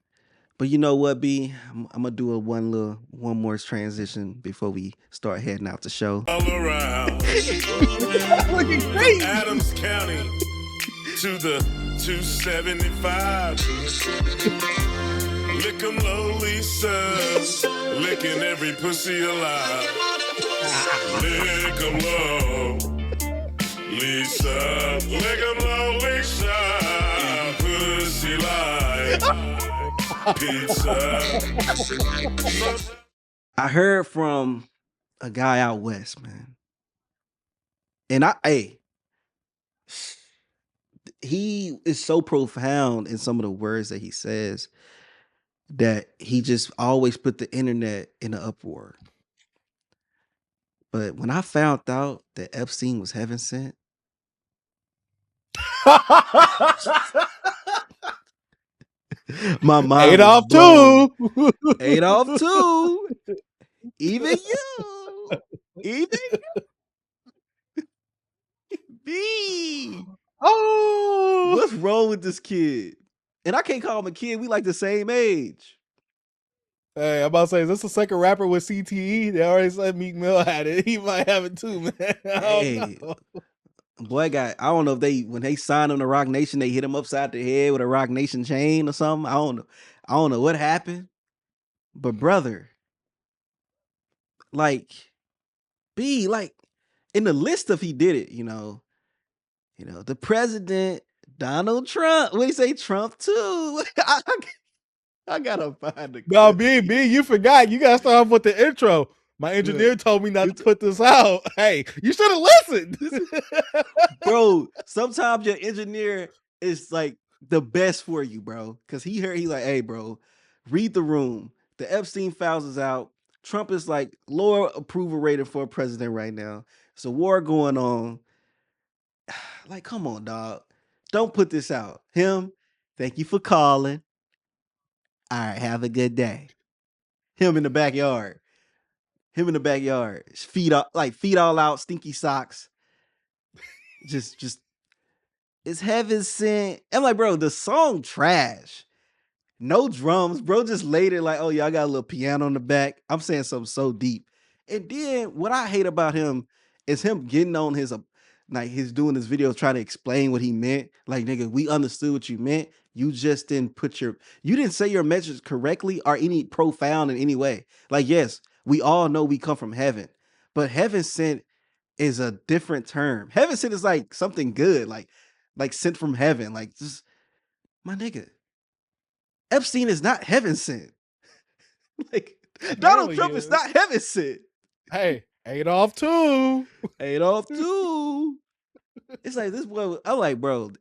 But you know what, B? I'm gonna do one more transition before we start heading out the show. All around Looking from crazy. Adams County to the 275. Lick 'em low, Lisa. Licking every pussy alive. Lick 'em low, Lisa. Lick 'em low, Lisa. Eating pussy like pizza. I heard from a guy out west, man. And he is so profound in some of the words that he says that he just always put the internet in an uproar. But when I found out that Epstein was heaven sent, my mind was Adolf blown. too. Adolf too. Even you. Even me. Oh, What's wrong with this kid? And I can't call him a kid. We like the same age. hey, I'm about to say, is this the second rapper with CTE? They already said Meek Mill had it. He might have it too, man. I don't Hey, know. boy got, I don't know if when they signed him to Rock Nation, they hit him upside the head with a Rock Nation chain or something. I don't know. I don't know what happened. But brother, like like in the list of he did it, the president, Donald Trump. What do you say, Trump too? I gotta find the No, clip. B, you forgot. You gotta start off with the intro. My Look, engineer told me not to it's put this out. Hey, you should have listened. this is, bro. Sometimes your engineer is like the best for you, bro. Cause he's like, hey, bro, read the room. The Epstein files is out. Trump is like lower approval rating for a president right now. It's a war going on. Like, come on, dog. Don't put this out. Him, thank you for calling. All right, have a good day. Him in the backyard. Him in the backyard. Feet all out, stinky socks. Just it's heaven sent. I'm like, bro, the song trash. No drums, bro. Just laid it like, oh yeah, I got a little piano in the back. I'm saying something so deep. And then what I hate about him is him getting on his like he's doing his videos trying to explain what he meant. Like, nigga, we understood what you meant. You just didn't you didn't say your message correctly or any profound in any way. Like, yes, we all know we come from heaven, but heaven sent is a different term. Heaven sent is like something good, like sent from heaven. Like, just my nigga. Epstein is not heaven sent. Like, Donald Apparently Trump he is is. not heaven sent. Hey, Adolf too. Adolf too. It's like this boy. I'm like, bro,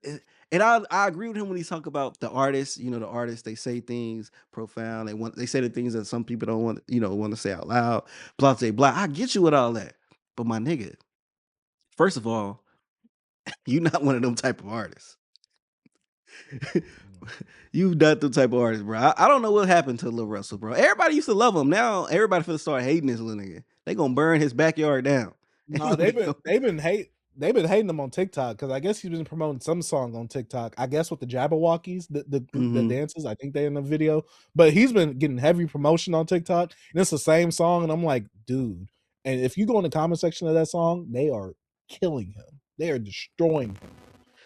and I agree with him when he talk about the artists. You know, the artists, they say things profound. They say the things that some people don't want to say out loud. Blah blah blah. I get you with all that, but my nigga, first of all, you not one of them type of artists. You not the type of artist, bro. I don't know what happened to Lil Russell, bro. Everybody used to love him. Now everybody finna start hating this little nigga. They gonna burn his backyard down. No, they've been hating him on TikTok because I guess he's been promoting some song on TikTok. I guess with the Jabberwockies, the dances. I think they in the video, but he's been getting heavy promotion on TikTok, and it's the same song. And I'm like, dude. And if you go in the comment section of that song, they are killing him. They are destroying him.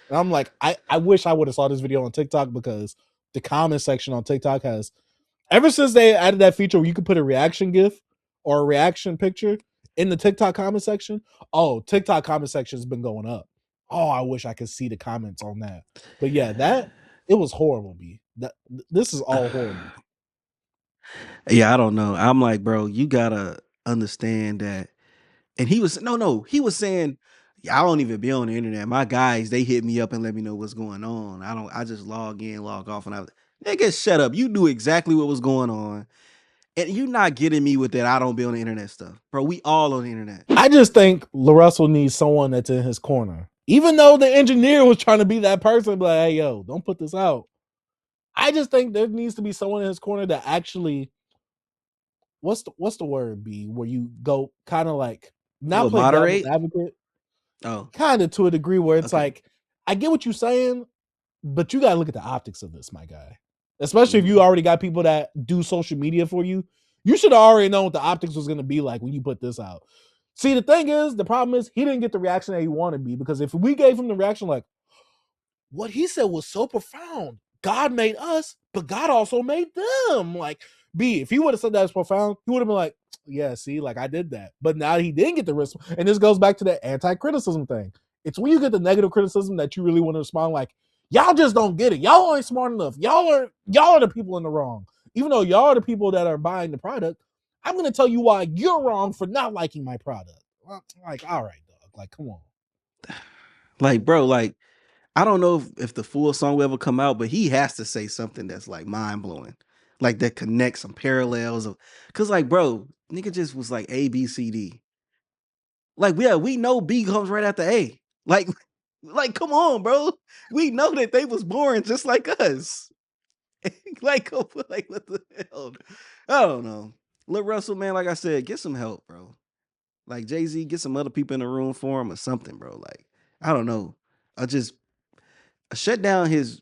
And I'm like, I wish I would have saw this video on TikTok because the comment section on TikTok has, ever since they added that feature where you could put a reaction GIF or a reaction picture in the TikTok comment section. Oh, TikTok comment section has been going up. Oh, I wish I could see the comments on that. But yeah, it was horrible, B. This is all horrible. Yeah, I don't know. I'm like, bro, you gotta understand that. And he was he was saying, yeah, I don't even be on the internet. My guys, they hit me up and let me know what's going on. I just log in, log off, and nigga, shut up. You knew exactly what was going on. And you not getting me with that I don't be on the internet stuff. Bro, we all on the internet. I just think LaRussell needs someone that's in his corner. Even though the engineer was trying to be that person, like, hey, yo, don't put this out. I just think there needs to be someone in his corner that actually, what's the word, B, where you go kind of like not play devil's Moderate? advocate, Oh, kind of to a degree where it's okay. like, I get what you're saying, but you got to look at the optics of this, my guy. Especially if you already got people that do social media for you. You should have already known what the optics was going to be like when you put this out. See, the problem is he didn't get the reaction that he wanted to be, because if we gave him the reaction like, what he said was so profound. God made us, but God also made them. Like, B, if he would have said that was profound, he would have been like, yeah, see, like I did that. But now he didn't get the response. And this goes back to the anti-criticism thing. It's when you get the negative criticism that you really want to respond like, y'all just don't get it. Y'all ain't smart enough. Y'all are the people in the wrong. Even though y'all are the people that are buying the product, I'm going to tell you why you're wrong for not liking my product. Like, all right, dog. Like, come on. Like, bro, like, I don't know if the full song will ever come out, but he has to say something that's like mind blowing, like that connects some parallels of, cause like, bro, nigga just was like A B C D. Like, yeah, we know B comes right after A. Like, like, come on, bro. We know that they was born just like us. Like, like, what the hell? I don't know. Lil Russell, man, like I said, get some help, bro. Like Jay-Z, get some other people in the room for him or something, bro. Like, I don't know. I just shut down his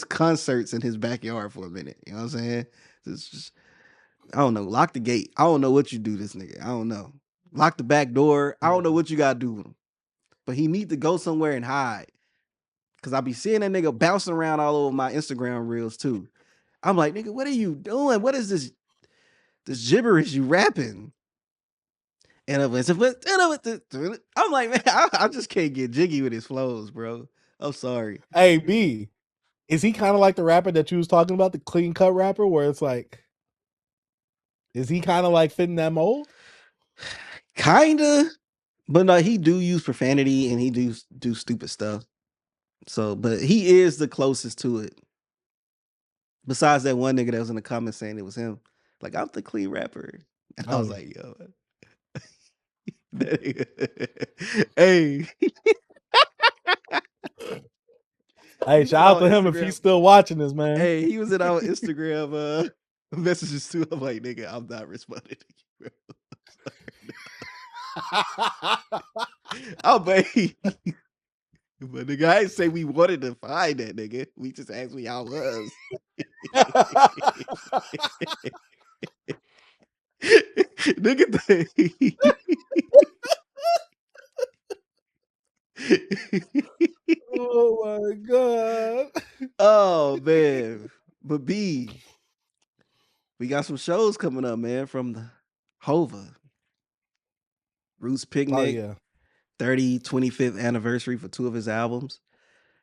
concerts in his backyard for a minute. You know what I'm saying? Just I don't know. Lock the gate. I don't know what you do, this nigga. I don't know. Lock the back door. I don't know what you gotta do with him. But he need to go somewhere and hide. Cause I be seeing that nigga bouncing around all over my Instagram reels too. I'm like, nigga, what are you doing? What is this gibberish you rapping? And I'm like, man, I just can't get jiggy with his flows, bro. I'm sorry. Hey, B, is he kind of like the rapper that you was talking about, the clean cut rapper, where it's like, is he kind of like fitting that mold? Kinda, but no, he do use profanity and he do stupid stuff. So, but he is the closest to it. Besides that one nigga that was in the comments saying it was him. Like, I'm the clean rapper. And I was like, yo. Hey, Hey, he was in shout out our to him if he's Instagram. still watching this, man. Hey, he was in our Instagram messages too. I'm like, nigga, I'm not responding to you, bro. Oh, baby. But nigga, I ain't say we wanted to find that nigga. We just asked me how it was. Nigga Oh my god. Oh man. But B, we got some shows coming up, man, from the Hova. Roots Oh Picnic, yeah. 25th anniversary for 2 of his albums.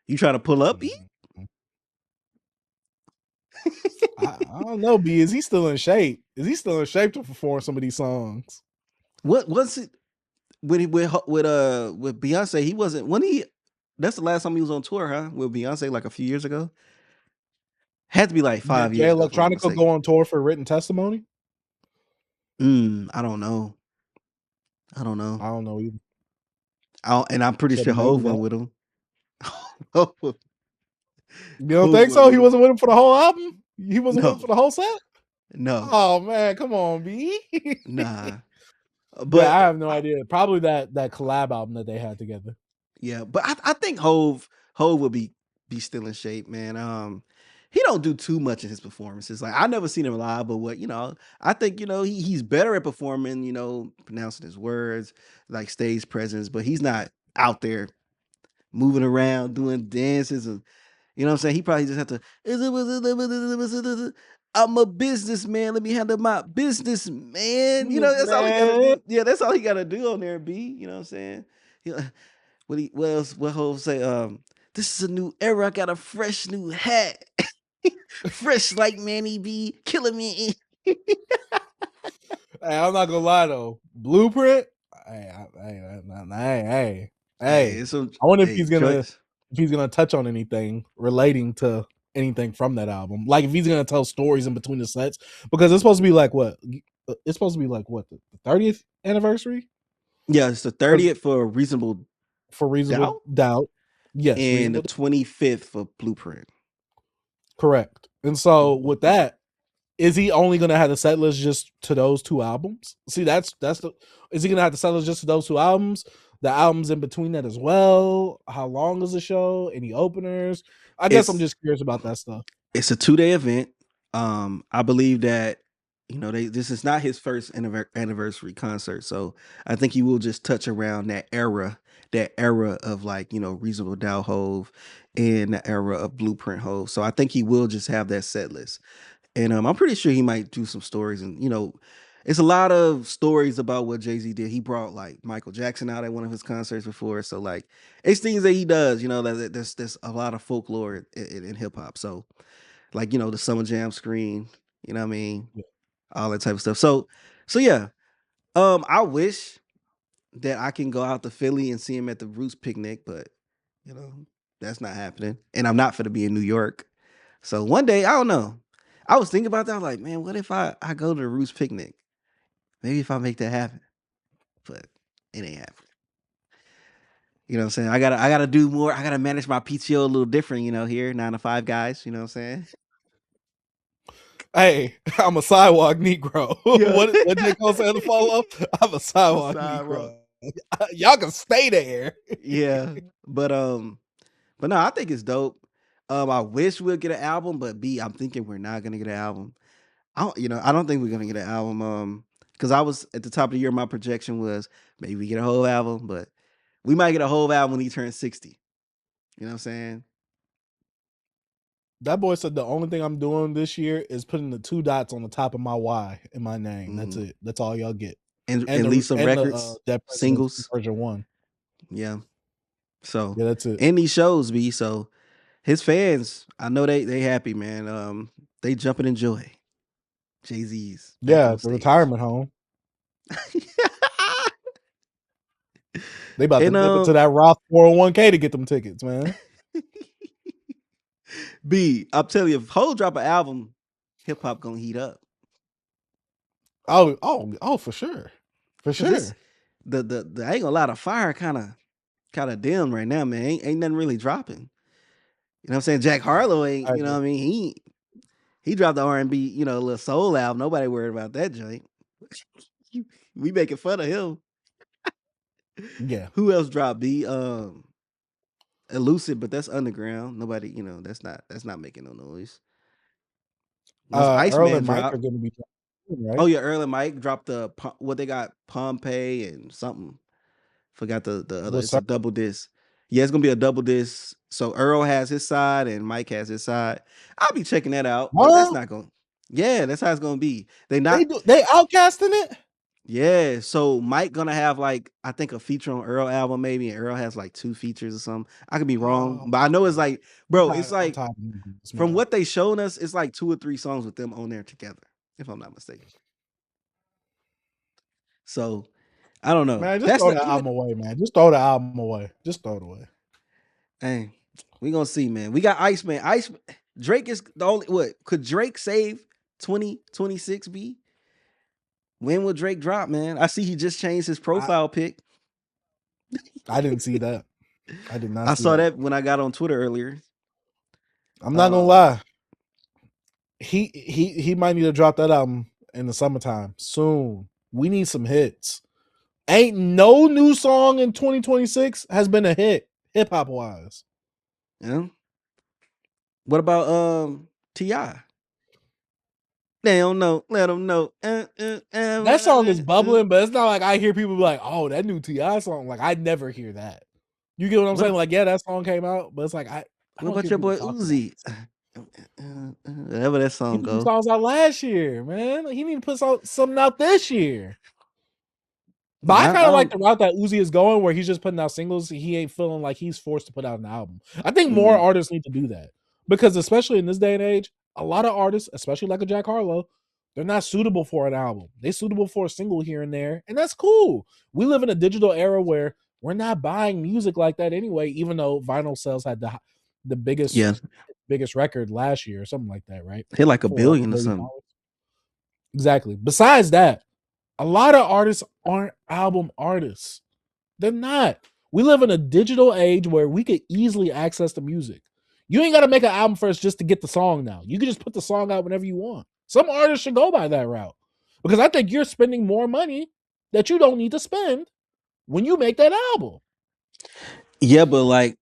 You trying to pull up, B? Mhm. I don't know, B. Is he still in shape? Is he still in shape to perform some of these songs? What was it with Beyonce? He wasn't when he that's the last time he was on tour, huh? With Beyonce like a few years ago. Had to be like Did 5 Jay years ago, if I'm not Electronica go mistaken. on tour for written testimony? I don't know. I don't know. I don't know either. And I'm pretty So sure maybe Hove went that. with him. Hove You don't Hove think went so? with He him. wasn't with him for the whole album? He wasn't with him for No, the whole set? no, Oh man, come on, B. nah. Yeah, But I have no idea. Probably that collab album that they had together. yeah, but I think Hove will be still in shape, man. He don't do too much in his performances. Like I never seen him live, but I think he's better at performing, pronouncing his words, like stage presence, but he's not out there moving around doing dances and you know what I'm saying? He probably just have to I'm a businessman. Let me handle my business, man. That's all he gotta Man. do. Yeah, that's all he gotta do on there, B. You know what I'm saying? He, what else? What Hov say? This is a new era. I got a fresh new hat. Fresh like Manny B. Killing me. Hey, I'm not gonna lie though. Blueprint. Hey, Hey. it's some I wonder hey choice. if he's gonna touch on anything relating to anything from that album. Like if he's gonna tell stories in between the sets, because it's supposed to be like what? It's supposed to be like what the 30th anniversary Yeah, it's the 30th for Reasonable for Reasonable Doubt Doubt. Yes, and the Reasonable. 25th for Blueprint. Correct. And so with that, is he only gonna have the set list just to those 2 albums? See, that's the. Is he gonna have the set list just to those 2 albums? The albums in between that as well? How long is the show? Any openers? I guess I'm It's just curious about that stuff. It's a 2-day event. I believe that this is not his first anniversary concert, so I think he will just touch around that era of like Reasonable Doubt Hove and the era of Blueprint Hove. So I think he will just have that set list, and I'm pretty sure he might do some stories. And it's a lot of stories about what Jay-Z did. He brought like Michael Jackson out at one of his concerts before, so like it's things that he does. There's a lot of folklore in hip hop. So like the Summer Jam screen, you know what I mean, Yeah. all that type of stuff. So yeah, I wish that I can go out to Philly and see him at the Roots Picnic, but you know that's not happening, and I'm not going to be in New York. So one day, I don't know. I was thinking about that. I was like, man, what if I go to the Roots Picnic? Maybe if I make that happen, but it ain't happening. You know what I'm saying? I gotta do more. I gotta manage my PTO a little different. Here 9 to 5 guys. You know what I'm saying? Hey, I'm a sidewalk Negro. Yeah. what J. Cole said to follow up? I'm a I'm a sidewalk sidewalk. Negro. Y'all can stay there. Yeah, but no, I think it's dope. I wish we'll get an album, but B, I'm thinking we're not gonna get an album. I don't think we're gonna get an album. Because I was at the top of the year, my projection was maybe we get a whole album, but we might get a whole album when he turns 60. You know what I'm saying? That boy said the only thing I'm doing this year is putting the 2 dots on the top of my Y in my name. That's Mhm. it. That's all y'all get. And And release some the records, Dead Presidents singles. version 1. Yeah. So Yeah, that's it. and these shows, B. So his fans, I know they happy, man. They jumping in joy. Jay-Z's back Yeah, on the stage. retirement home. They about to And dip into that Roth 401k to get them tickets, man. B, I'm telling you, if Hov drop an album, hip hop gonna heat up. Oh, for sure. For Cause sure. the I ain't gonna lie, the fire kind of dim right now, man. Ain't nothing really dropping. You know what I'm saying? Jack Harlow ain't, I you know agree. what I mean? He dropped the R&B, little soul album. Nobody worried about that joint. We making fun of him. Yeah. Who else dropped B? Elusive, but that's underground. Nobody, that's not making no noise. Once Earl Iceman and Mike are dropped. gonna be dropping, Oh right? yeah, Earl and Mike dropped what they got, Pompeii and something. Forgot the other. What's It's a up? double disc. Yeah, it's gonna be a double disc. So Earl has his side and Mike has his side. I'll be checking that out, but that's Huh? not going. Yeah, that's how it's gonna be. They They not. do they outcasting it? Yeah, so Mike gonna have like I think a feature on Earl album maybe, and Earl has like 2 features or something. I could be wrong, Oh, but I know it's like, bro, it's I'm like tired of this, from man. what they shown us, it's like 2 or 3 songs with them on there together, if I'm not mistaken. So I don't know. Man, just That's throw not the even. album away, man. Just throw the album away. Just throw it away. Hey, we gonna see, man. We got Iceman. Drake is the only. What could Drake save 2026? Be when will Drake drop, man? I see he just changed his I profile pic. I didn't see that. I did not I see saw that. that when I got on Twitter earlier. I'm not gonna Um, lie. He might need to drop that album in the summertime soon. We need some hits. Ain't no new song in 2026 has been a hit hip hop wise. yeah. What about Ti? They don't know. Let them know. That song is bubbling, but it's not like I hear people be like, "Oh, that new Ti song." Like I never hear that. You get what I'm What? saying? Like, yeah, that song came out, but it's like I What don't about hear your people boy talk about Uzi? this. Whatever that He song put some go. songs out last year, man. He need to put something out this year. But I Yeah, kind I of like don't. the route that Uzi is going, where he's just putting out singles. He ain't feeling like he's forced to put out an album. I think more Mhm. artists need to do that because, especially in this day and age, a lot of artists, especially like a Jack Harlow, they're not suitable for an album. They're suitable for a single here and there, and that's cool. We live in a digital era where we're not buying music like that anyway. Even though vinyl sales had the Yeah, biggest record last year or something like that, right? hit like a For billion or something. $1 billion. Exactly. Besides that, a lot of artists aren't album artists. They're not. We live in a digital age where we could easily access the music. You ain't got to make an album first just to get the song now. You can just put the song out whenever you want. Some artists should go by that route because I think you're spending more money that you don't need to spend when you make that album. Yeah, but like,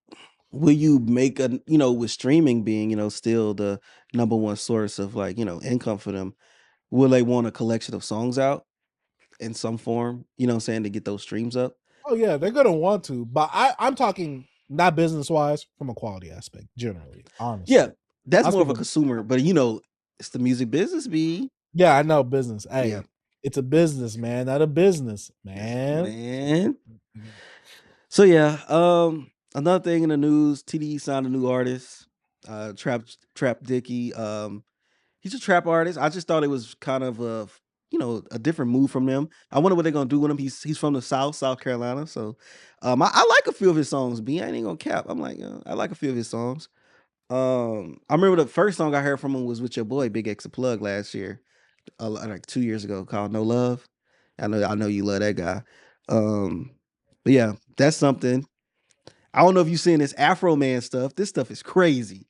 will you make with streaming being, still the number one source of like, income for them, will they want a collection of songs out in some form, what I'm saying, to get those streams up? Oh yeah, they're gonna want to, but I'm talking not business wise, from a quality aspect, generally, Yeah, honestly. that's I'm more of a speaking. consumer, but it's the music business, be. Yeah, I know business. Yeah. Hey, it's a business, man, not a business, man. Man. So yeah, another thing in the news, TDE signed a new artist, Trap Dicky. He's a trap artist. I just thought it was kind of a different move from them. I wonder what they're gonna do with him. He's from the South Carolina. So I like a few of his songs. B, I ain't gonna cap. I'm like, I like a few of his songs. I remember the first song I heard from him was with your boy Big X the Plug last year, like 2 years ago, called No Love. I know you love that guy. Um, but yeah, that's something. I don't know if you've seen this Afro Man stuff. This stuff is crazy.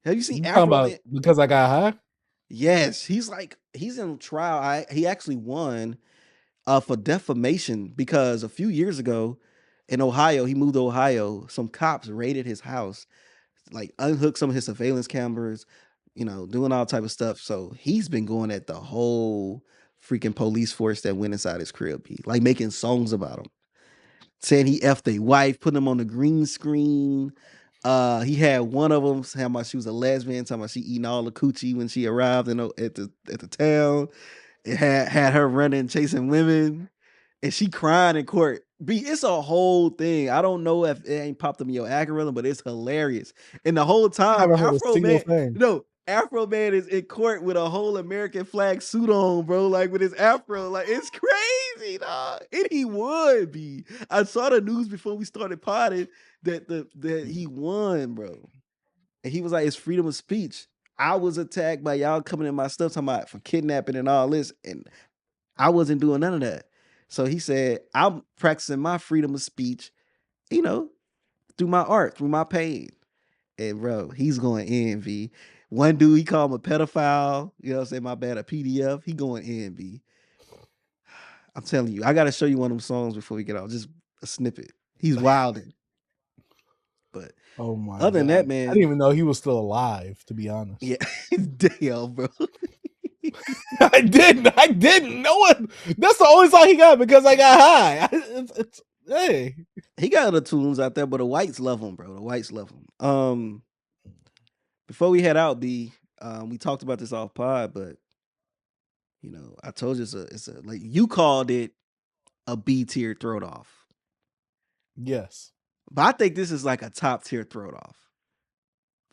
Have you seen You talking Afro about Man? because I got high? Yes, he's in trial. He actually won for defamation because a few years ago in Ohio, he moved to Ohio. Some cops raided his house, like unhooked some of his surveillance cameras, doing all type of stuff. So he's been going at the whole freaking police force that went inside his crib. Like making songs about him, saying he effed a wife, putting him on the green screen. He had one of them talking about she was a lesbian, talking about she eating all the coochie when she arrived at the town. It had her running, chasing women, and she crying in court. It's a whole thing. I don't know if it ain't popped up in your algorithm, but it's hilarious. And the whole I time, haven't heard a single thing. Afro Man is in court with a whole American flag suit on, bro. Like with his afro, like it's crazy, dog. And he would be. I saw the news before we started potting that he won, bro. And he was like, "It's freedom of speech." I was attacked by y'all coming in my stuff talking about for kidnapping and all this, and I wasn't doing none of that. So he said, I'm practicing my freedom of speech, you know, through my art, through my pain. And bro, he's going in, V. One dude, he called him a pedophile. You know what I'm saying? My bad, a PDF. He going in, V. I'm telling you, I gotta show you one of them songs before we get off. Just a snippet. He's wilding. But Oh my other than that, god. I man, didn't even know he was still alive, to be honest. yeah, damn, bro. I didn't know it. That's the only song he got because I got high. Hey. He got other tunes out there, but the whites love him, bro. The whites love him. Before we head out, B, we talked about this off pod, but you know, I told you it's a like you called it a B tier throat off. Yes. But I think this is like a top tier throat off.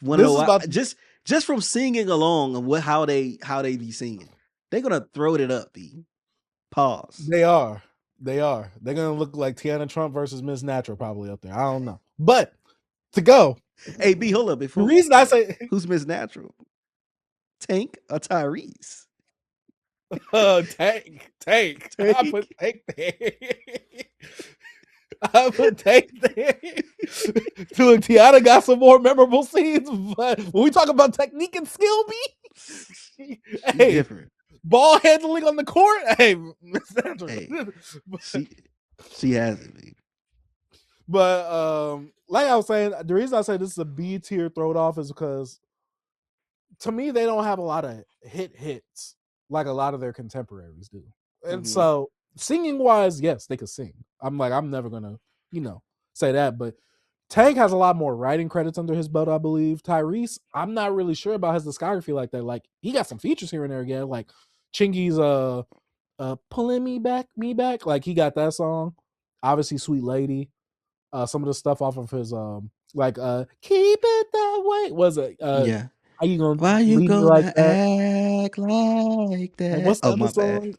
This is about just from singing along and how they be singing. They're gonna throw it up, B. Pause. They are. They're gonna look like Tiana Trump versus Miss Natural probably up there. I don't know. But to go. Hey, B, hold up. The reason I say who's Miss Natural? Tank or Tyrese? Tank. I put Tank there. I would take that. Dude, Tiana got some more memorable scenes, but when we talk about technique and skill, B, hey, different. Ball handling on the court, hey, she has it, B. But like I was saying, the reason I say this is a B tier throw off is because to me they don't have a lot of hits like a lot of their contemporaries do, and so singing wise, yes, they could sing. I'm never gonna, say that, but Tank has a lot more writing credits under his belt, I believe. Tyrese, I'm not really sure about his discography like that. Like he got some features here and there again, like Chingy's pulling me back. Like he got that song. Obviously, Sweet Lady. Some of the stuff off of his keep it that way. Was it yeah. How you gonna Why you leave gonna me like that? act like that? What's the other song?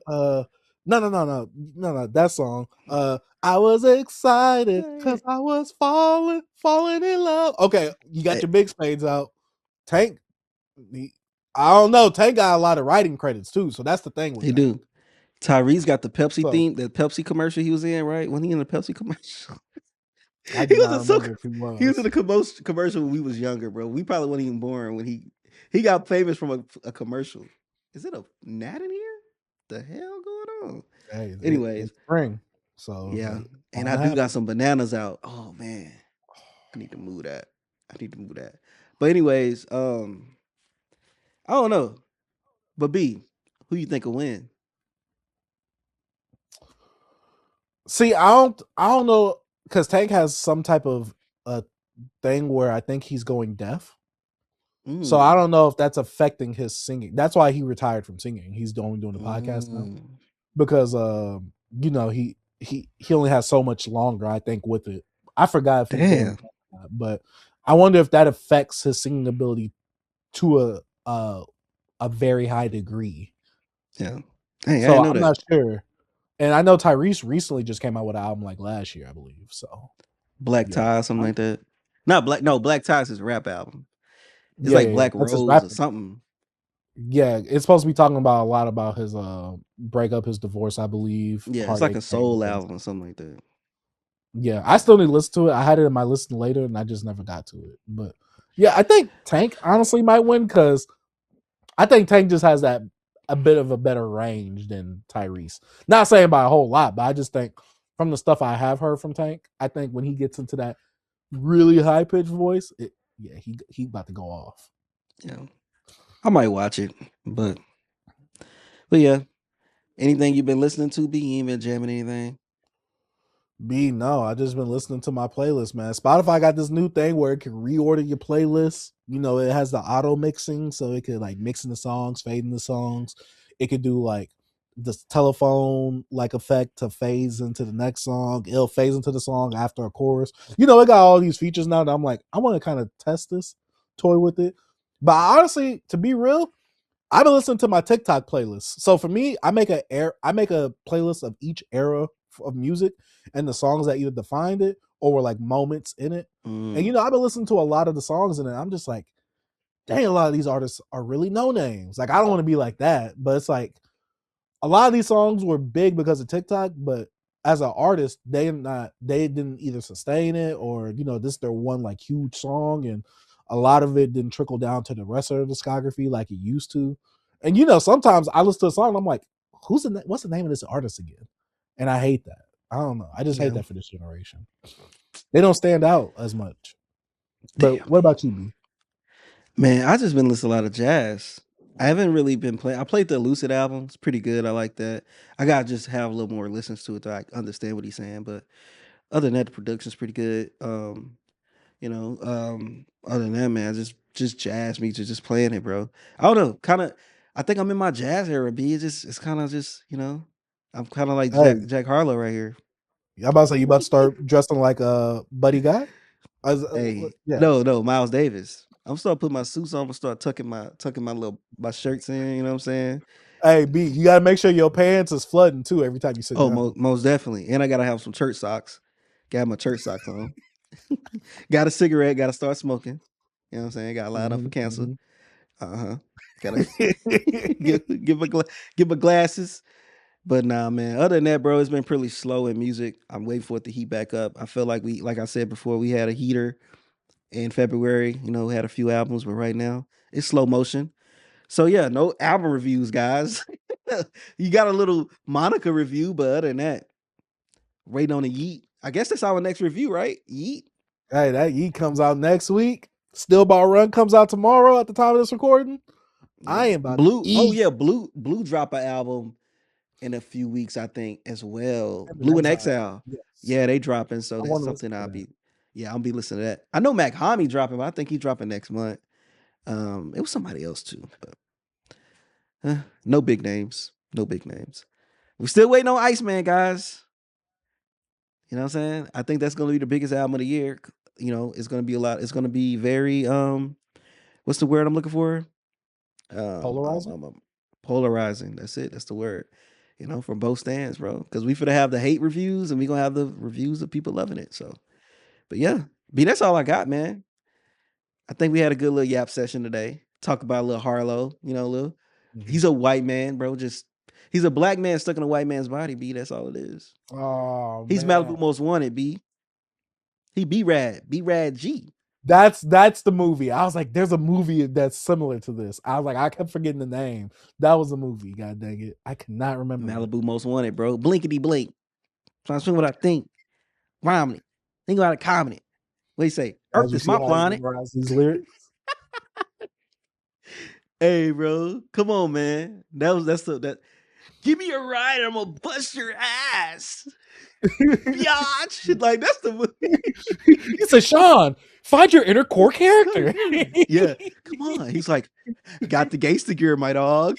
No, that song. I was excited because I was falling in love. Okay, you got your big spades out. Tank, I don't know. Tank got a lot of writing credits too, so that's the thing with he Tank. do. Tyrese got the Pepsi theme, the Pepsi commercial he was in, right? When he in the Pepsi commercial. I do not remember if he was. He was in a commercial when we was younger, bro. We probably weren't even born when he got famous from a commercial. Is it a gnat in here? The hell going on? Hey, anyways, it's spring, so yeah, and I do got some bananas out. Oh man, I need to move that. But anyways, I don't know. But B, who you think will win? See, I don't know, because Tank has some type of thing where I think he's going deaf. So I don't know if that's affecting his singing. That's why he retired from singing. He's only doing the podcast now because he only has so much longer, I think, with it. I forgot if he's doing that, but I wonder if that affects his singing ability to a very high degree. Yeah. Hey, so I'm not sure. And I know Tyrese recently just came out with an album like last year, I believe. So Black Tie, something like that. Black Tie is his rap album. It's like Black Rose or something. Yeah, it's supposed to be talking about a lot about his breakup, his divorce, I believe. Yeah, it's like a soul album or something like that. Yeah, I still need to listen to it. I had it in my listen later, and I just never got to it. But yeah, I think Tank honestly might win because I think Tank just has a bit of a better range than Tyrese. Not saying by a whole lot, but I just think from the stuff I have heard from Tank, I think when he gets into that really high pitched voice, he about to go off. Yeah, I might watch it, but yeah. Anything you've been listening to? B, you ain't been jamming anything? B, no, I just been listening to my playlist, man. Spotify got this new thing where it can reorder your playlist. You know, it has the auto mixing, so it could like mix in the songs, fade in the songs. It could do like the telephone like effect to phase into the next song. It'll phase into the song after a chorus. You know, it got all these features now that I'm like, I want to kind of test this, toy with it. But honestly, to be real, I've been listening to my TikTok playlist. So for me, I make a playlist of each era of music and the songs that either defined it or were like moments in it. And I've been listening to a lot of the songs in it. I'm just like, dang, a lot of these artists are really no names. Like I don't want to be like that, but it's like a lot of these songs were big because of TikTok, but as an artist, they didn't either sustain it or this is their one like huge song, and a lot of it didn't trickle down to the rest of the discography like it used to. And sometimes I listen to a song, and I'm like, what's the name of this artist again? And I hate that. I don't know. I just hate Yeah. that for this generation. They don't stand out as much. Damn. But what about you, B? Man, I just been listening to a lot of jazz. I haven't really been playing. I played the Lucid album. It's pretty good. I like that. I gotta just have a little more listens to it to like understand what he's saying. But other than that, the production's pretty good. Other than that, man, just jazz music, just playing it, bro. I don't know, kind of. I think I'm in my jazz era. B. It's kind of just I'm kind of like Hey, Jack Harlow right here. I'm about to say you about to start dressing like a Buddy Guy? Hey, Yeah. no, Miles Davis. I'm start putting my suits on. I'm start tucking my shirts in. You know what I'm saying? Hey, B, you gotta make sure your pants is flooding too every time you sit Oh, down. most definitely. And I gotta have some church socks. Got my church socks on. Got a cigarette. Got to start smoking. You know what I'm saying? Got to line up for cancer. Mhm, Gotta mhm. give my glasses. But nah, man. Other than that, bro, it's been pretty slow in music. I'm waiting for it to heat back up. I feel like like I said before, we had a heater in February. We had a few albums, but right now it's slow motion. So yeah, no album reviews, guys. You got a little Monica review, but other than that, waiting on a Yeet. I guess that's our next review, right? Yeet. Hey, that Yeet comes out next week. Still Ball Run comes out tomorrow at the time of this recording. Yeah. I am about to Blue. Oh eat yeah, Blue drop an album in a few weeks, I think, as well. Heaven Blue and Exile. Exile. Yes. Yeah, they dropping. So I that's want to listen something to that. I'll be listening to that. I know Mac Hami dropping, but I think he's dropping next month. It was somebody else too, but no big names. No big names. We're still waiting on Iceman, guys. You know what I'm saying? I think that's gonna be the biggest album of the year. It's gonna be a lot. It's gonna be very what's the word I'm looking for? Polarizing? Polarizing. That's it. That's the word. From both stands, bro. Because we finna have the hate reviews and we gonna have the reviews of people loving it. So, but yeah, B, that's all I got, man. I think we had a good little yap session today. Talk about a little Harlow. Little. He's a white man, bro. He's a black man stuck in a white man's body. B, that's all it is. Oh He's man. Malibu most wanted. B. He B Rad G. That's the movie. I was like, there's a movie that's similar to this. I was like, I kept forgetting the name. That was a movie. God dang it. I cannot remember it. Malibu most wanted, bro. Blinkety blink. Trying to swing what I think. Rhyming. Think about it, comment. What do you say? As Earth you is see my how I planet. memorize these lyrics. Hey, bro, come on, man. That. Give me a ride, I'm gonna bust your ass, biatch. Like that's the movie. He said, Sean, find your inner core character. Yeah, come on. He's like, got the gangster gear, my dog.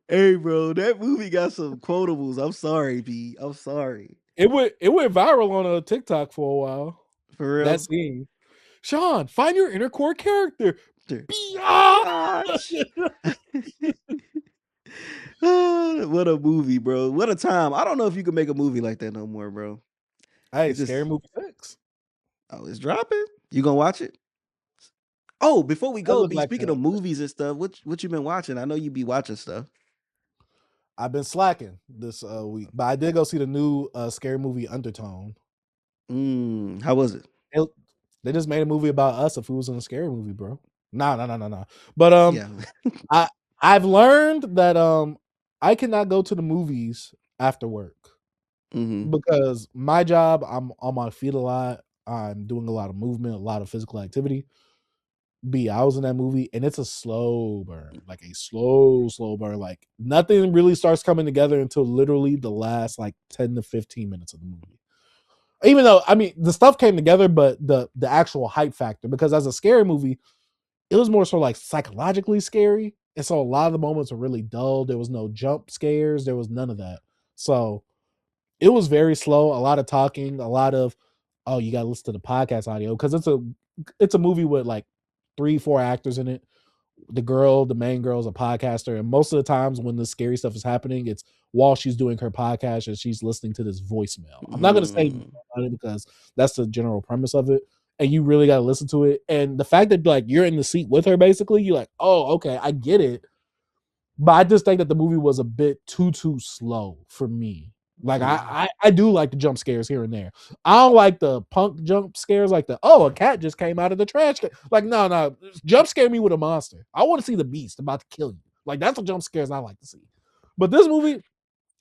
Hey, bro, that movie got some quotables. I'm sorry, B. I'm sorry. It went viral on a TikTok for a while. For real. That scene. Sean, find your inner core character. Biatch. What a movie, bro. What a time. I don't know if you can make a movie like that no more, bro. Hey, It's Scary just Movie 6. it's dropping. You gonna watch it? Oh, before we That go, looked be like speaking of movies and stuff, what you been watching? I know you be watching stuff. I've been slacking this week, but I did go see the new Scary Movie Undertone. How was it? They just made a movie about us if we was in a scary movie, bro. No. But Yeah. I've learned that I cannot go to the movies after work because my job, I'm on my feet a lot. I'm doing a lot of movement, a lot of physical activity. I was in that movie and it's a slow burn, like a slow burn. Like nothing really starts coming together until literally the last like 10 to 15 minutes of the movie. Even though, I mean, the stuff came together, but the actual hype factor, because as a scary movie, it was more so like psychologically scary. And so a lot of the moments were really dull. There was no jump scares. There was none of that. So it was very slow, a lot of talking, a lot of, oh, you got to listen to the podcast audio because it's a movie with like 3-4 actors in it. The main girl is a podcaster, and most of the times when the scary stuff is happening, it's while she's doing her podcast and she's listening to this voicemail. I'm not going to say about it because that's the general premise of it. and you really got to listen to it. And the fact that like you're in the seat with her, basically, you're like, oh, okay, I get it. But I just think that the movie was a bit too slow for me. Like I do like the jump scares here and there. I don't like the punk jump scares, like the a cat just came out of the trash. Like no, jump scare me with a monster. I want to see the beast about to kill you. Like that's the jump scares I like to see. But this movie,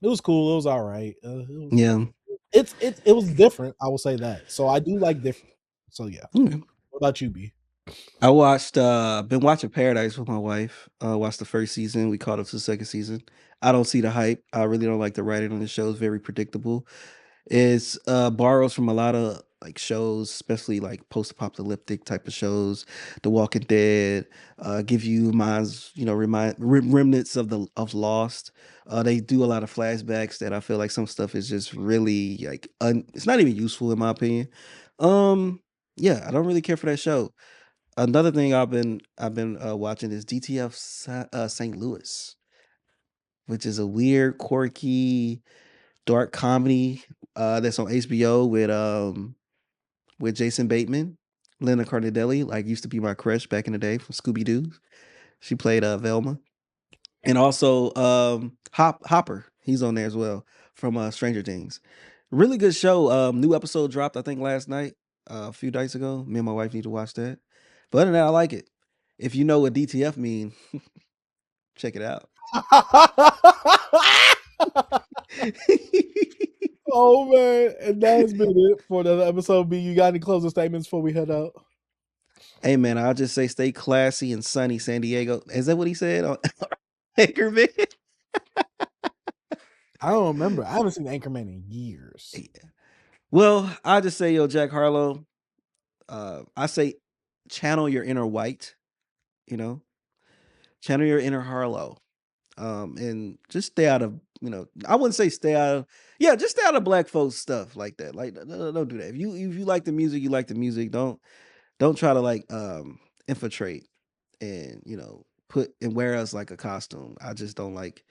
it was cool. It was all right. It was different. I will say that. So I do like different. So yeah. Okay. What about you, B? I watched been watching Paradise with my wife. Watched the first season. We caught up to the second season. I don't see the hype. I really don't like the writing on the show. It's very predictable. It's borrows from a lot of like shows, especially like post-apocalyptic type of shows, The Walking Dead, give you minds, remnants of Lost. They do a lot of flashbacks that I feel like some stuff is just really like it's not even useful in my opinion. Yeah, I don't really care for that show. Another thing I've been watching is DTF St. Louis, which is a weird, quirky, dark comedy that's on HBO with Jason Bateman, Lena Cardinelli, like used to be my crush back in the day from Scooby Doo. She played Velma, and also Hopper. He's on there as well from Stranger Things. Really good show. New episode dropped I think last night, a few nights ago. Me and my wife need to watch that. But other than that, I like it. If you know what DTF mean, check it out. Oh man, and that's been it for the episode. B, you got any closing statements before we head out? Hey man, I'll just say stay classy and sunny, San Diego. Is that what he said on Anchorman? I don't remember. I haven't seen Anchorman in years. Well, I'll just say, Jack Harlow, I say channel your inner white, you know, channel your inner Harlow. And just stay out of, I wouldn't say stay out of, yeah, just stay out of black folks stuff like that. Like, don't do that. If you like the music, you like the music. Don't try to like infiltrate and put and wear us like a costume. I just don't like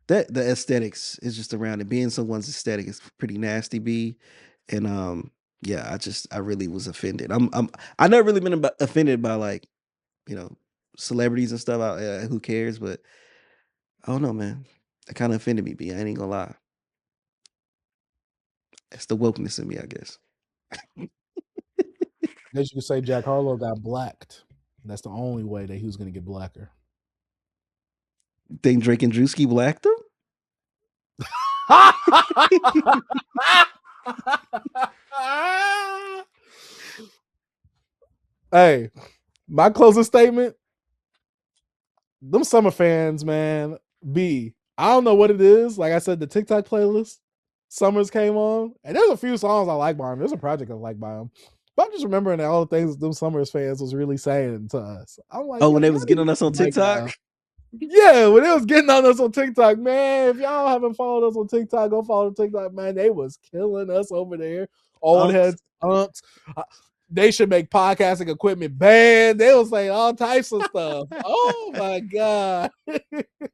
that. The aesthetics is just around it. Being someone's aesthetic is pretty nasty. And yeah, I really was offended. I never really been offended by like celebrities and stuff. Who cares? But I don't know, man. It kind of offended me. I ain't gonna lie. It's the wokeness in me, I guess. As you can say, Jack Harlow got blacked. That's the only way that he was going to get blacker. Think Drake and Drewski blacked him? Hey, my closing statement. Them summer fans, man. B, I don't know what it is. Like I said, the TikTok playlist, Summers came on, and there's a few songs I like by him. There's a project I like by him. But I'm just remembering all the things them Summers fans was really saying to us. I'm like, oh, when they was getting on us on TikTok? Now. Yeah, when they was getting on us on TikTok, man. If y'all haven't followed us on TikTok, go follow TikTok, man. They was killing us over there. Old heads, unks. They should make podcasting equipment banned. They was saying all types of stuff. Oh my god!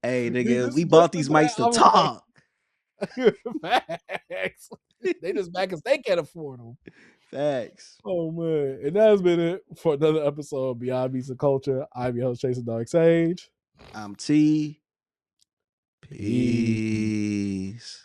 Hey, nigga, we bought these mics to talk. Facts. They just back because they can't afford them. Facts. Oh man, and that has been it for another episode of Beyond Beats and Culture. I'm your host, Jason Dark Sage. I'm T. Peace.